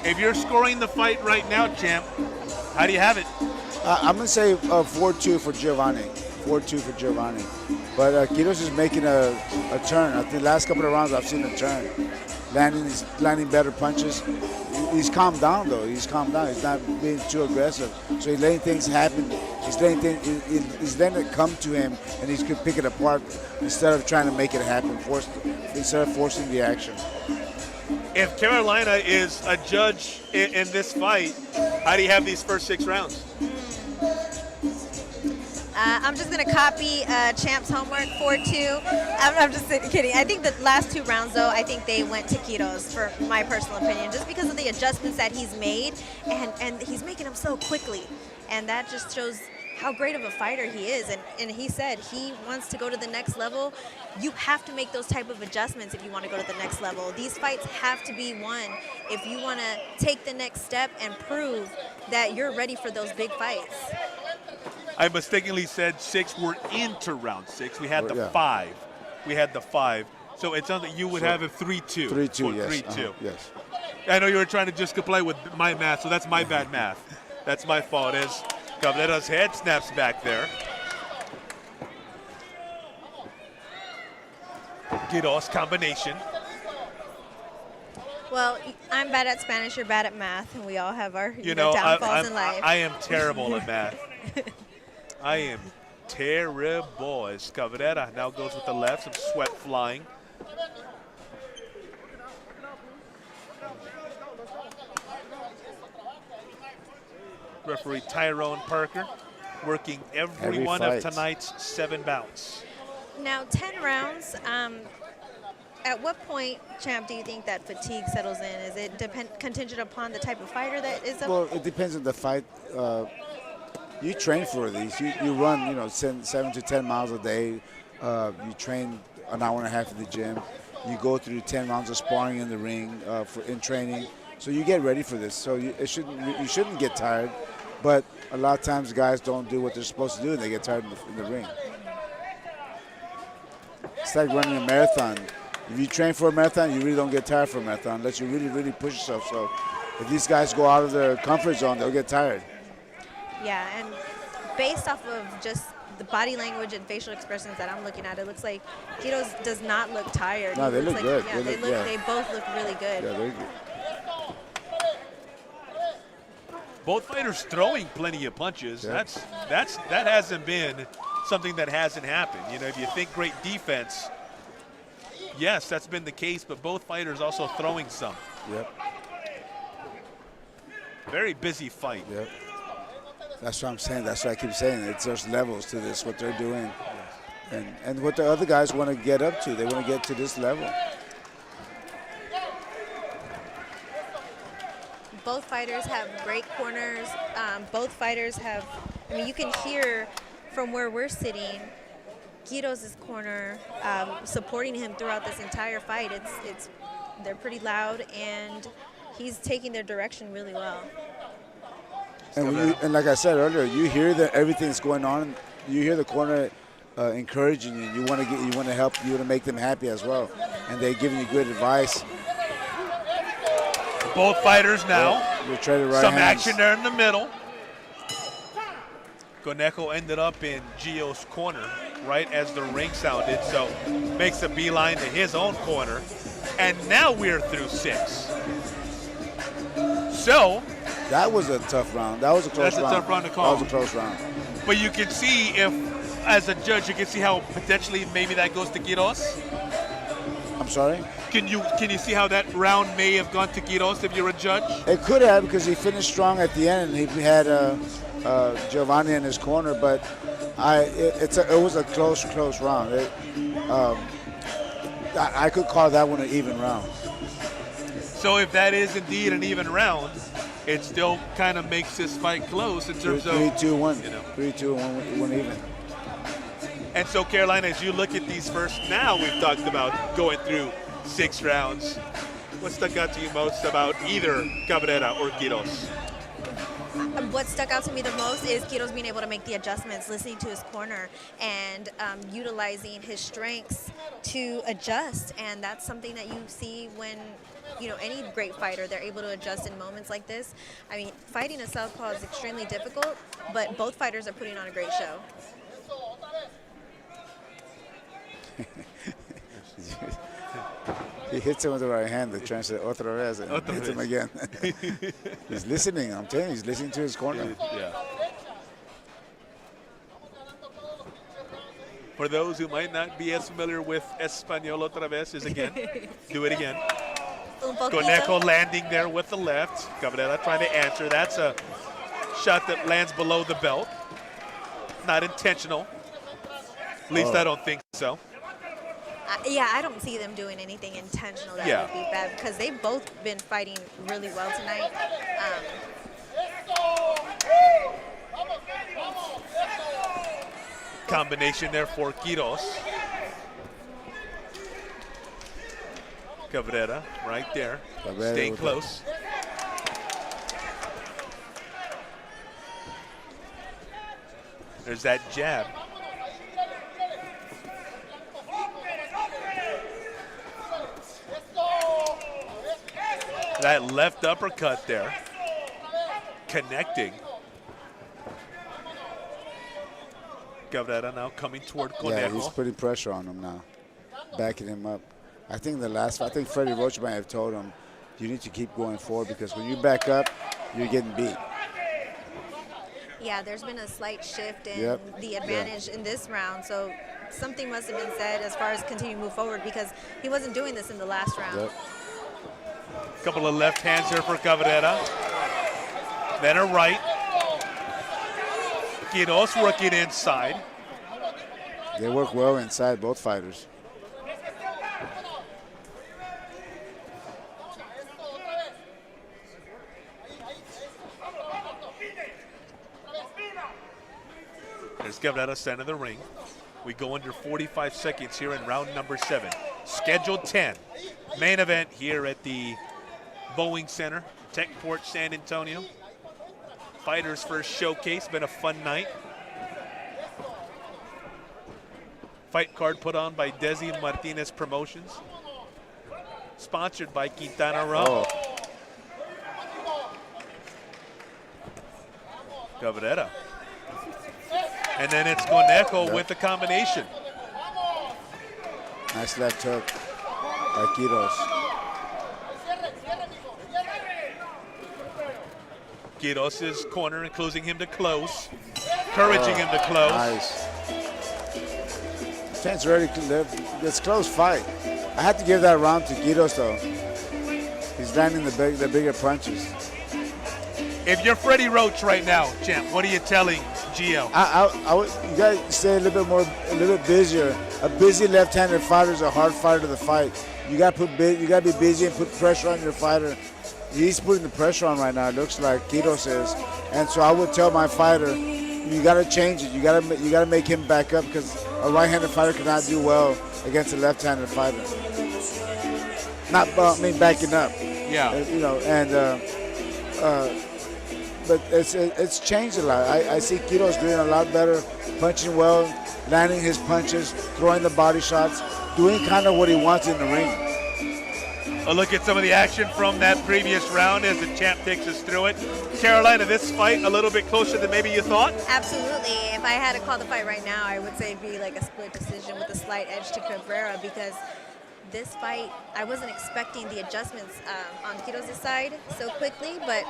If you're scoring the fight right now, champ, how do you have it? I'm going to say 4-2 for Giovanni. 4-2 for Giovanni. But Quiroz is making a turn. I think the last couple of rounds I've seen him turn. He's landing better punches. He's calmed down, though. He's calmed down. He's not being too aggressive. So he's letting things happen. He's letting it come to him, and he's pick it apart instead of trying to make it happen, instead of forcing the action. If Carolina is a judge in this fight, how do you have these first 6 rounds? I'm just going to copy Champ's homework, 4-2. I'm just kidding. I think the last 2 rounds, though, I think they went to Quiroz, for my personal opinion, just because of the adjustments that he's made, and he's making them so quickly. And that just shows how great of a fighter he is. And he said he wants to go to the next level. You have to make those type of adjustments if you want to go to the next level. These fights have to be won if you want to take the next step and prove that you're ready for those big fights. I mistakenly said 6. We're into round 6. We had the Yeah. 5. We had the 5. So it sounds like you would have a 3-2. 3-2, yes. 3-2. Yes. I know you were trying to just comply with my math, so that's my bad math. That's my fault. As Cabrera's head snaps back there. Quiroz combination. Well, I'm bad at Spanish, you're bad at math, and we all have our You know, downfalls in life. I am terrible at math. I am terrible. As Cabrera now goes with the left, some sweat flying. Referee Tyrone Parker working every one of fight. tonight's 7 bouts. Now, 10 rounds. At what point, champ, do you think that fatigue settles in? Is it contingent upon the type of fighter that is up? Well, it depends on the fight. You train for these. You run, 7 to 10 miles a day. You train an hour and a half in the gym. You go through 10 rounds of sparring in the ring in training. So you get ready for this. So you shouldn't get tired. But a lot of times guys don't do what they're supposed to do, and they get tired in the ring. It's like running a marathon. If you train for a marathon, you really don't get tired for a marathon unless you really, really push yourself. So if these guys go out of their comfort zone, they'll get tired. Yeah, and based off of just the body language and facial expressions that I'm looking at, it looks like Quiroz does not look tired. No, He they looks look like, good. Yeah, they both look really good. Yeah, they're good. Both fighters throwing plenty of punches. Yeah. That hasn't been something that hasn't happened. If you think great defense, yes, that's been the case, but both fighters also throwing some. Yep. Very busy fight. Yep. That's what I'm saying. That's what I keep saying. There's levels to this, what they're doing. And what the other guys want to get up to. They want to get to this level. Both fighters have great corners. Both fighters have, you can hear from where we're sitting, Quiroz's corner supporting him throughout this entire fight. They're pretty loud, and he's taking their direction really well. And like I said earlier, you hear that everything's going on. You hear the corner encouraging you. You want to help. You want to make them happy as well, and they're giving you good advice. Both fighters now. Some action there in the middle. Conejo ended up in Gio's corner right as the ring sounded, so makes a beeline to his own corner. And now we're through 6. So that was a tough round. That was a close round. That's a tough round to call. That was a close round. But you can see if, as a judge, you can see how potentially maybe that goes to Quiroz. I'm sorry? Can you see how that round may have gone to Quiroz if you're a judge? It could have, because he finished strong at the end, and he had Giovanni in his corner. But it was a close round. I could call that one an even round. So if that is indeed an even round, it still kind of makes this fight close in terms of 3-2-1. 3-2-1, one even. And so, Carolina, as you look at these first, now we've talked about going through 6 rounds. What stuck out to you most about either Cabrera or Quiroz? What stuck out to me the most is Quiroz being able to make the adjustments, listening to his corner, and utilizing his strengths to adjust. And that's something that you see when, any great fighter, they're able to adjust in moments like this. Fighting a southpaw is extremely difficult, but both fighters are putting on a great show. He hits him with the right hand. The translator otra vez, and hits him again. He's listening. I'm telling you, he's listening to his corner. Yeah. For those who might not be as familiar with Español otra vez, is again, do it again. Conejo landing there with the left. Cabrera trying to answer. That's a shot that lands below the belt. Not intentional. At least I don't think so. I don't see them doing anything intentional that would be bad, because they've both been fighting really well tonight. Combination there for Quiroz. Cabrera right there, staying close. There's that jab. That left uppercut there, connecting. Cabrera now coming toward Conejo. Yeah, he's putting pressure on him now, backing him up. I think Freddie Roach might have told him, you need to keep going forward because when you back up, you're getting beat. Yeah, there's been a slight shift in the advantage in this round, so something must have been said as far as continue to move forward because he wasn't doing this in the last round. Yep. Couple of left hands here for Cabrera. Then a right. Quiroz working inside. They work well inside, both fighters. There's Cabrera center of the ring. We go under 45 seconds here in round number 7. Scheduled 10. Main event here at the Boeing Center, Techport, San Antonio. Fighters first showcase, been a fun night. Fight card put on by Desi Martinez Promotions. Sponsored by Quintana Roo. Oh. Cabrera. And then it's Conejo with the combination. Nice left hook by Quiroz. Quiroz's corner and closing him to close. Encouraging him to close. Nice. Chance ready to live. It's a close fight. I had to give that round to Quiroz though. He's landing the bigger punches. If you're Freddie Roach right now, champ, what are you telling Gio? You gotta stay a little bit busier. A busy left-handed fighter is a hard fighter to fight. You gotta be busy and put pressure on your fighter. He's putting the pressure on right now. It looks like Quiroz is, and so I would tell my fighter, you gotta change it. You gotta make him back up because a right-handed fighter cannot do well against a left-handed fighter. Backing up. Yeah. But it's changed a lot. I see Quiroz doing a lot better, punching well, landing his punches, throwing the body shots, doing kind of what he wants in the ring. A look at some of the action from that previous round as the champ takes us through it. Carolina, this fight a little bit closer than maybe you thought? Absolutely. If I had to call the fight right now, I would say it'd be like a split decision with a slight edge to Cabrera because this fight, I wasn't expecting the adjustments on Quiroz's side so quickly, but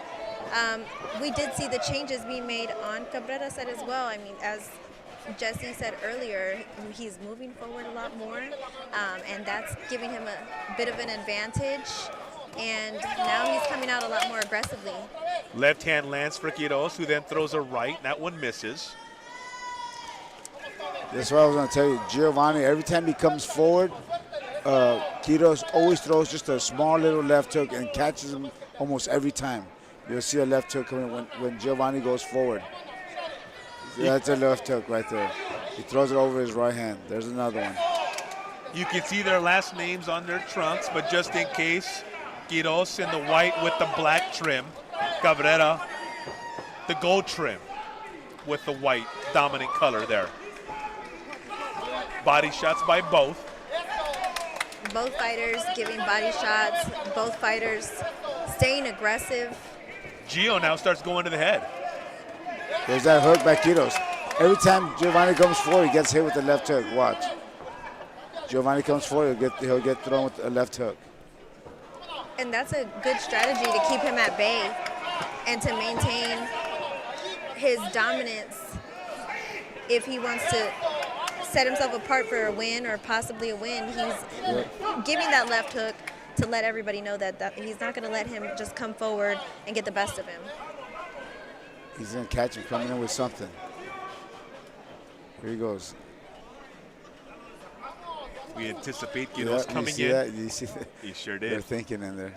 we did see the changes being made on Cabrera's side as well. I mean, as Jesse said earlier, he's moving forward a lot more, and that's giving him a bit of an advantage. And now he's coming out a lot more aggressively. Left hand lands for Quiroz, who then throws a right. That one misses. That's what I was going to tell you. Giovanni, every time he comes forward, Quiroz always throws just a small little left hook and catches him almost every time. You'll see a left hook coming when Giovanni goes forward. That's a left hook right there. He throws it over his right hand. There's another one. You can see their last names on their trunks, but just in case, Quiroz in the white with the black trim. Cabrera, the gold trim with the white dominant color there. Body shots by both. Both fighters giving body shots. Both fighters staying aggressive. Gio now starts going to the head. There's that hook by Quiroz. Every time Giovanni comes forward, he gets hit with the left hook. Watch. Giovanni comes forward, he'll get thrown with a left hook. And that's a good strategy to keep him at bay and to maintain his dominance if he wants to set himself apart for a win or possibly a win. He's giving that left hook to let everybody know that he's not going to let him just come forward and get the best of him. He's going to catch him coming in with something. Here he goes. We anticipate Quiroz coming in. That? You see that? He sure did. They're thinking in there.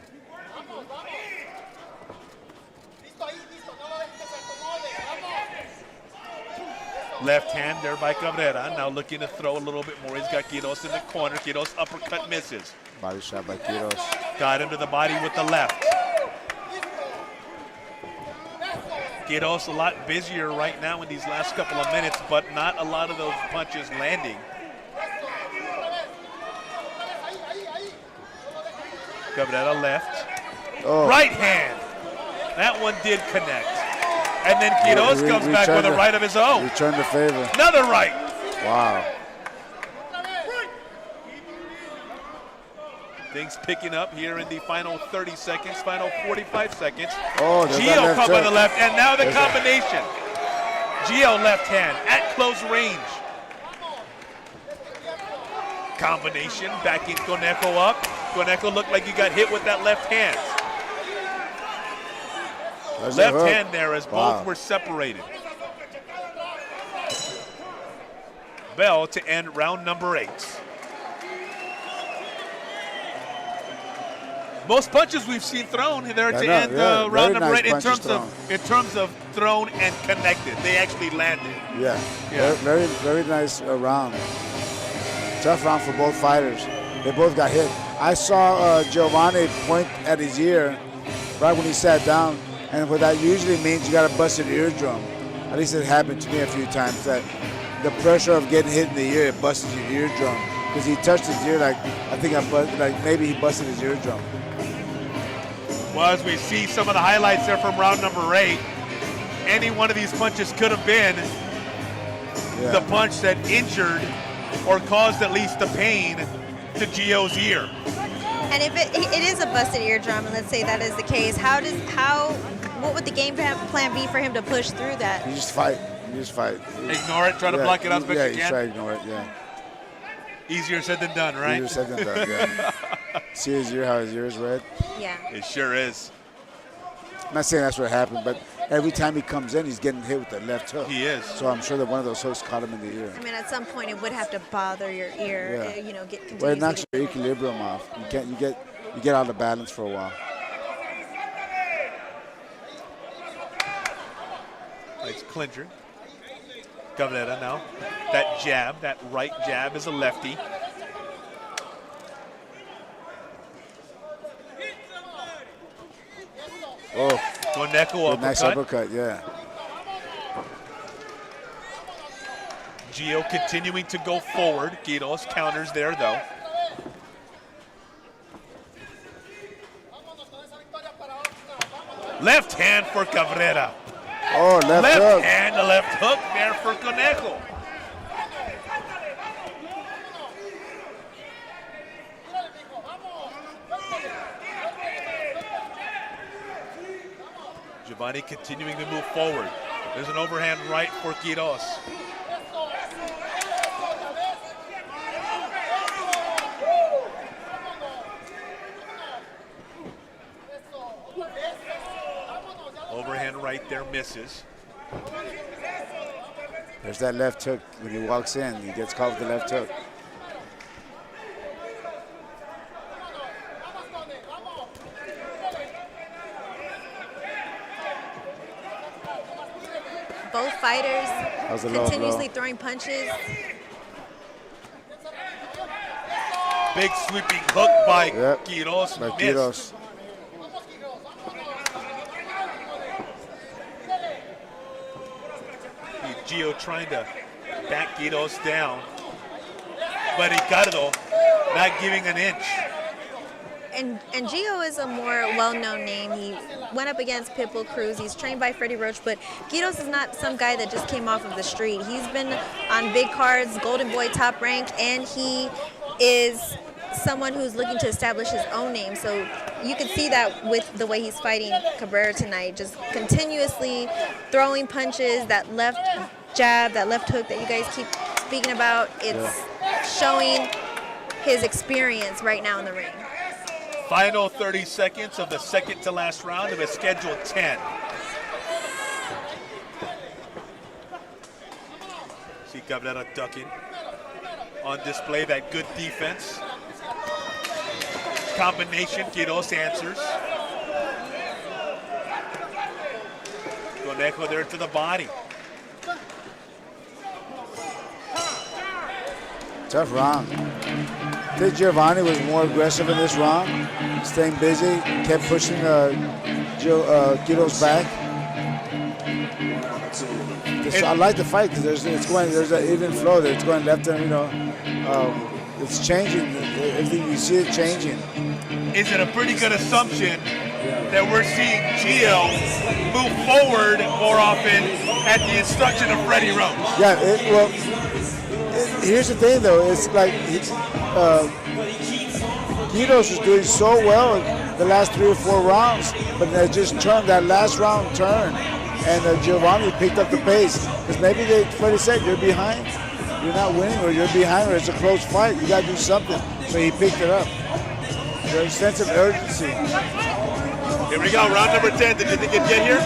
Left hand there by Cabrera. Now looking to throw a little bit more. He's got Quiroz in the corner. Quiroz uppercut misses. Body shot by Quiroz. Got him to the body with the left. Quiroz a lot busier right now in these last couple of minutes, but not a lot of those punches landing. Cabrera left. Oh. Right hand. That one did connect. And then Quiroz comes back with a right of his own. Return the favor. Another right. Wow. Things picking up here in the final 30 seconds, final 45 seconds. Oh, Gio come by the left, and now the combination. Gio left hand at close range. Combination, backing Conejo up. Conejo looked like he got hit with that left hand. Left hand there as both were separated. Bell to end round number 8. Most punches we've seen thrown there to end round number 8 in terms of thrown and connected. They actually landed. Yeah. Very, very nice round. Tough round for both fighters. They both got hit. I saw Giovanni point at his ear right when he sat down, and what that usually means, you got a busted eardrum. At least it happened to me a few times, that the pressure of getting hit in the ear, it busted your eardrum. Because he touched his ear maybe he busted his eardrum. Well, as we see some of the highlights there from round number 8, any one of these punches could have been the punch that injured or caused at least the pain to Gio's ear. And if it is a busted eardrum, and let's say that is the case, what would the game plan be for him to push through that? You just fight. Ignore it, try to block it out as best you can. Yeah, try to ignore it, yeah. Easier said than done, right? Easier said than done, yeah. See his ear, how his ear is red? Yeah. It sure is. I'm not saying that's what happened, but every time he comes in, he's getting hit with that left hook. He is. So I'm sure that one of those hooks caught him in the ear. I mean, at some point, it would have to bother your ear, Well, it knocks your equilibrium off. You get out of balance for a while. Nice clincher. Cabrera now. That jab, that right jab is a lefty. Oh, Conejo uppercut. Nice uppercut, yeah. Gio continuing to go forward. Quiroz counters there, though. Left hand for Cabrera. Oh, left hook. Hand, the left hook there for Conejo. Giovanni continuing to move forward. There's an overhand right for Quiroz. Overhand right there misses. There's that left hook. When he walks in, he gets caught with the left hook. Both fighters continuously throwing punches. Big sweeping hook by Quiroz. By Quiroz. Gio trying to back Quiroz down, but Ricardo not giving an inch. And Gio is a more well-known name. He went up against Pitbull Cruz. He's trained by Freddie Roach, but Quiroz is not some guy that just came off of the street. He's been on big cards, Golden Boy top rank, and he is someone who's looking to establish his own name. So you can see that with the way he's fighting Cabrera tonight, just continuously throwing punches, that left jab, that left hook that you guys keep speaking about. It's showing his experience right now in the ring. Final 30 seconds of the second to last round of a scheduled 10. See Cabrera ducking. On display, that good defense. Combination, Quiroz answers. Conejo there to the body. Tough round. I think Giovanni was more aggressive in this round, staying busy, kept pushing Quiroz back. I like the fight because there's an even flow there. It's going left and, it's changing. Everything you see it changing. Is it a pretty good assumption that we're seeing Gio move forward more often at the instruction of Freddie Roach? Yeah, here's the thing though. It's like Quiroz is doing so well the last 3 or 4 rounds, but they just turned that last round turn, and Giovanni picked up the pace. Because maybe Freddie said, you're behind, you're not winning, or you're behind, or it's a close fight. You got to do something. So he picked it up. There's a sense of urgency. Here we go, round number 10. Did you think it'd get here?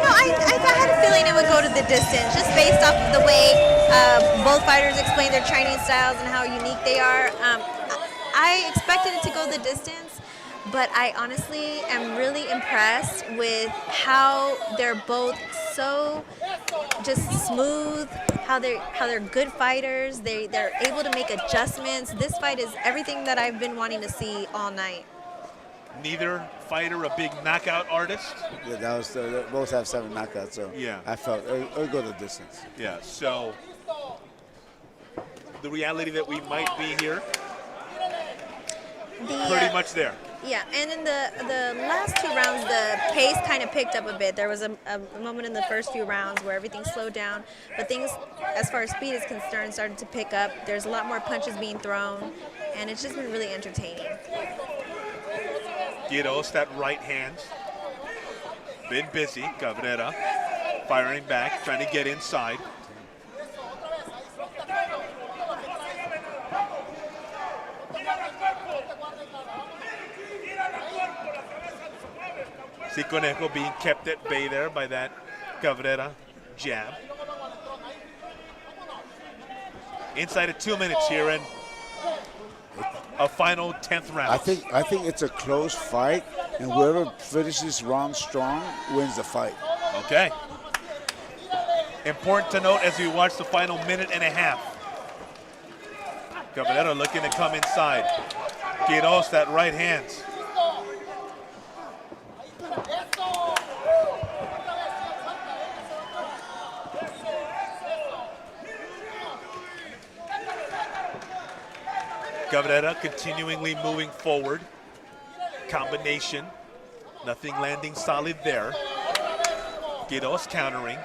I had a feeling it would go to the distance, just based off of the way both fighters explain their training styles and how unique they are. I expected it to go the distance, but I honestly am really impressed with how they're both so just smooth, how they're good fighters. They're able to make adjustments. This fight is everything that I've been wanting to see all night. Neither fighter a big knockout artist. Yeah, that was they both have 7 knockouts, so yeah, I felt it would go the distance. Yeah, so the reality that we might be here, pretty much there. Yeah, and in the last 2 rounds, the pace kind of picked up a bit. There was a moment in the first few rounds where everything slowed down, but things, as far as speed is concerned, started to pick up. There's a lot more punches being thrown, and it's just been really entertaining. Quiroz, that right hand, been busy. Cabrera firing back, trying to get inside. Conejo being kept at bay there by that Cabrera jab. Inside of 2 minutes here and a final 10th round. I think it's a close fight, and whoever finishes round strong wins the fight. Okay. Important to note as we watch the final minute and a half. Cabrera looking to come inside. Quiroz, that right hand. Cabrera continually moving forward. Combination. Nothing landing solid there. Quiroz countering.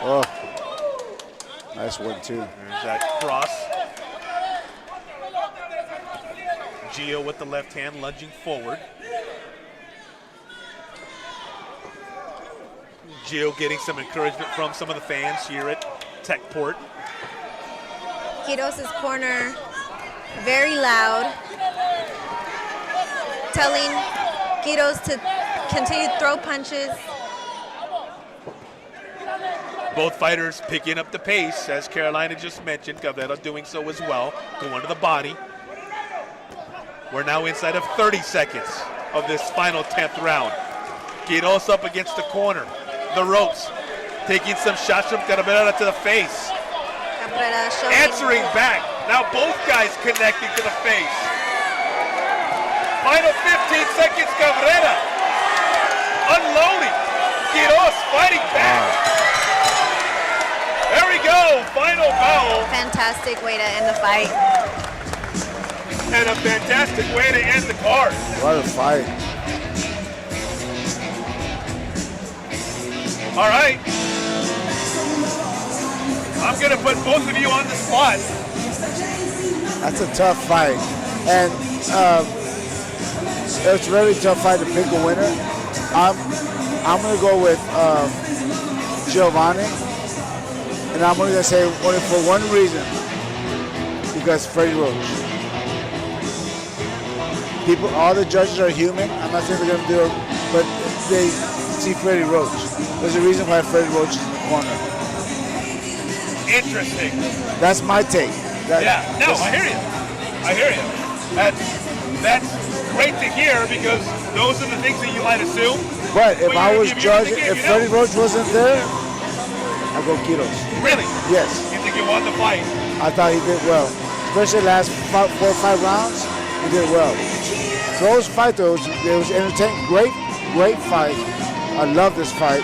Oh, nice one too. There's that cross. Gio with the left hand lunging forward. Gio getting some encouragement from some of the fans here at Techport. Quiroz's corner, very loud, telling Quiroz to continue to throw punches. Both fighters picking up the pace, as Carolina just mentioned. Cabrera doing so as well, going to the body. We're now inside of 30 seconds of this final 10th round. Quiroz up against the corner, the ropes, taking some shots from Cabrera to the face. Answering back. Now both guys connecting to the face. Final 15 seconds, Cabrera unloading. Quiroz fighting back. There we go, final bell. Fantastic way to end the fight. And a fantastic way to end the card. What a fight. All right. I'm going to put both of you on the spot. That's a tough fight. And it's a really tough fight to pick a winner. I'm going to go with Giovanni. And I'm only going to say only for one reason. Because Freddie Roach. All the judges are human. I'm not saying they're going to do it, but they see Freddie Roach. There's a reason why Freddie Roach is in the corner. Interesting. That's my take. I hear you. That's great to hear, because those are the things that you might assume. But if I was judging, if Freddie Roach wasn't there, I'd go Quiroz. Really? Yes. You think you won the fight? I thought he did well. Especially the last 4 or 5 rounds, he did well. Close fight though, it was entertaining, great great fight. I love this fight.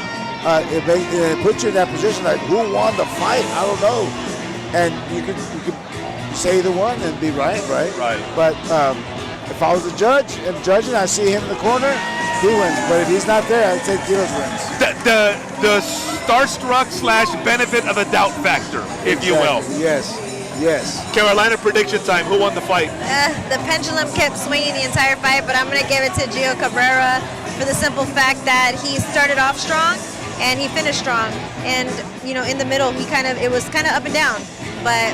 It puts you in that position like, who won the fight? I don't know. And you could say either one and be right? Right. But if I was a judge and judging, I see him in the corner, he wins. But if he's not there, I'd say Quiroz wins. The starstruck / benefit of the doubt factor, if you will. Yes. Carolina prediction time. Who won the fight? The pendulum kept swinging the entire fight, but I'm going to give it to Gio Cabrera for the simple fact that he started off strong and he finished strong. And, in the middle, it was kind of up and down. But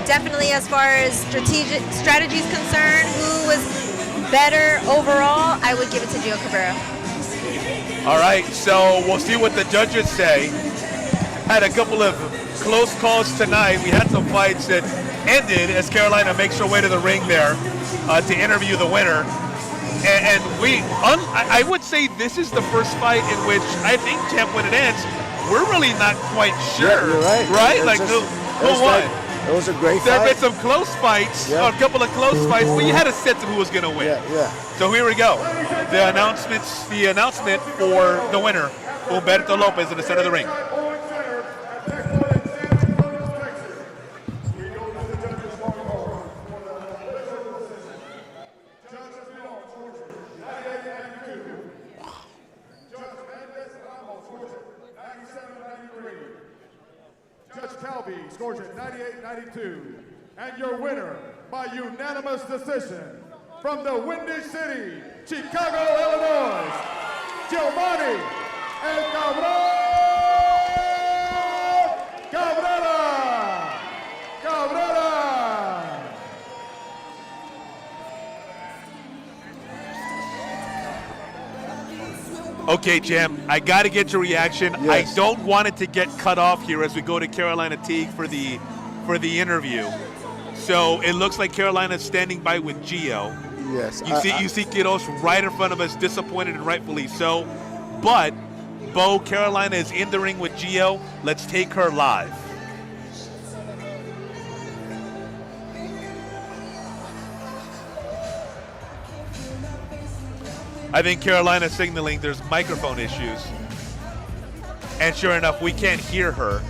definitely as far as strategy is concerned, who was better overall, I would give it to Gio Cabrera. All right, so we'll see what the judges say. Had a couple of close calls tonight. We had some fights that ended as Carolina makes her way to the ring there to interview the winner. And I would say this is the first fight in which I think, Champ, when it ends, we're really not quite sure. Yeah, you're right. Right? Like, who won? It was a great There have fight. been some close fights, a couple of close fights, but you had a sense of who was going to win. Yeah. So here we go. The announcement for the winner, Humberto Lopez, in the center of the ring. Judge Calvi scores at 98-92. And your winner by unanimous decision from the Windy City, Chicago, Illinois, Giovanni and Cabrera. Okay, Jam, I got to get your reaction. Yes. I don't want it to get cut off here as we go to Carolina Teague for the interview. So it looks like Carolina's standing by with Gio. Yes. You see Quiroz right in front of us, disappointed and rightfully so. But, Bo, Carolina is in the ring with Gio. Let's take her live. I think Carolina's signaling there's microphone issues. And sure enough, we can't hear her.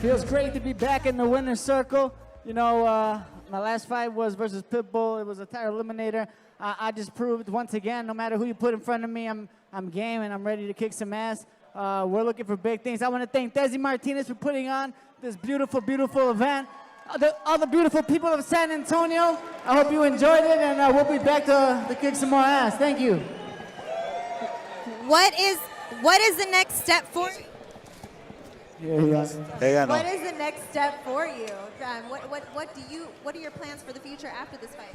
Feels great to be back in the winner's circle. My last fight was versus Pitbull. It was a title eliminator. I just proved once again, no matter who you put in front of me, I'm game and I'm ready to kick some ass. We're looking for big things. I want to thank Desi Martinez for putting on this beautiful, beautiful event. All the beautiful people of San Antonio, I hope you enjoyed it, and we'll be back to kick some more ass. Thank you. What is the next step for you? What is the next step for you? What are your plans for the future after this fight?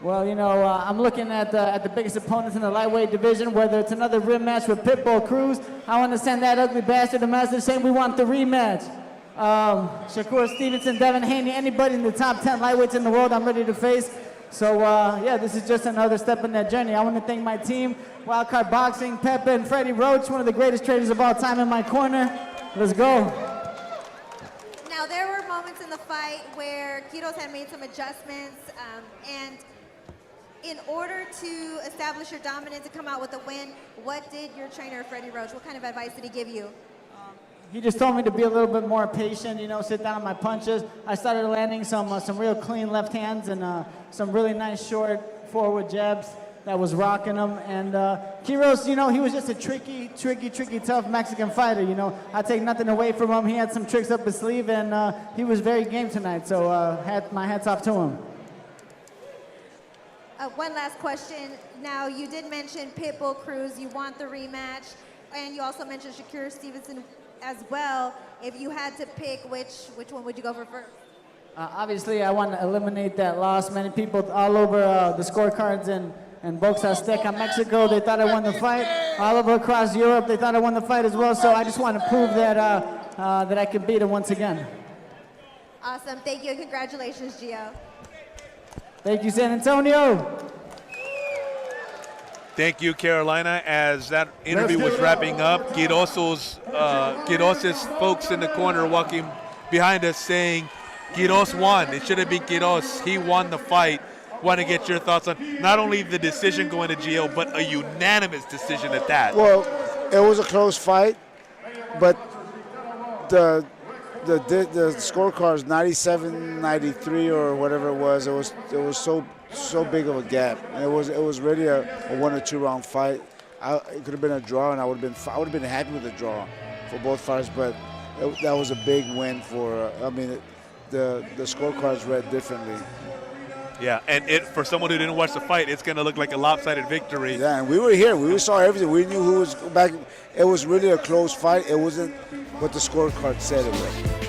Well, I'm looking at the biggest opponents in the lightweight division, whether it's another rematch with Pitbull Cruz. I want to send that ugly bastard a message saying we want the rematch. Shakur Stevenson, Devin Haney, anybody in the top 10 lightweights in the world I'm ready to face. So, this is just another step in that journey. I want to thank my team, Wildcard Boxing, Pepe and Freddie Roach, one of the greatest trainers of all time in my corner. Let's go. Now, there were moments in the fight where Quiroz had made some adjustments, and in order to establish your dominance and come out with a win, what did your trainer, Freddie Roach, what kind of advice did he give you? He just told me to be a little bit more patient, sit down on my punches. I started landing some real clean left hands and some really nice short forward jabs that was rocking him. And Quiroz, he was just a tricky, tough Mexican fighter. I take nothing away from him. He had some tricks up his sleeve, and he was very game tonight. So my hats off to him. One last question. Now, you did mention Pitbull Cruz. You want the rematch, and you also mentioned Shakur Stevenson as well. If you had to pick, which one would you go for first? Obviously, I want to eliminate that loss. Many people all over the scorecards and Box Azteca, Mexico, they thought I won the fight. All over across Europe, they thought I won the fight as well. So I just want to prove that that I can beat him once again. Awesome. Thank you, and congratulations, Gio. Thank you, San Antonio. Thank you, Carolina. As that interview was wrapping up, Quiroz's folks in the corner walking behind us saying, Quiroz won. It should have been Quiroz. He won the fight. Want to get your thoughts on not only the decision going to GO, but a unanimous decision at that. Well, it was a close fight, but the scorecards 97-93 or whatever it was so big of a gap. And it was really a 1 or 2 round fight. It could have been a draw, and I would have been happy with the draw for both fighters. But that was a big win for. The scorecards read differently. Yeah, and for someone who didn't watch the fight, it's going to look like a lopsided victory. Yeah, and we were here. We saw everything. We knew who was back. It was really a close fight. It wasn't what the scorecard said it was.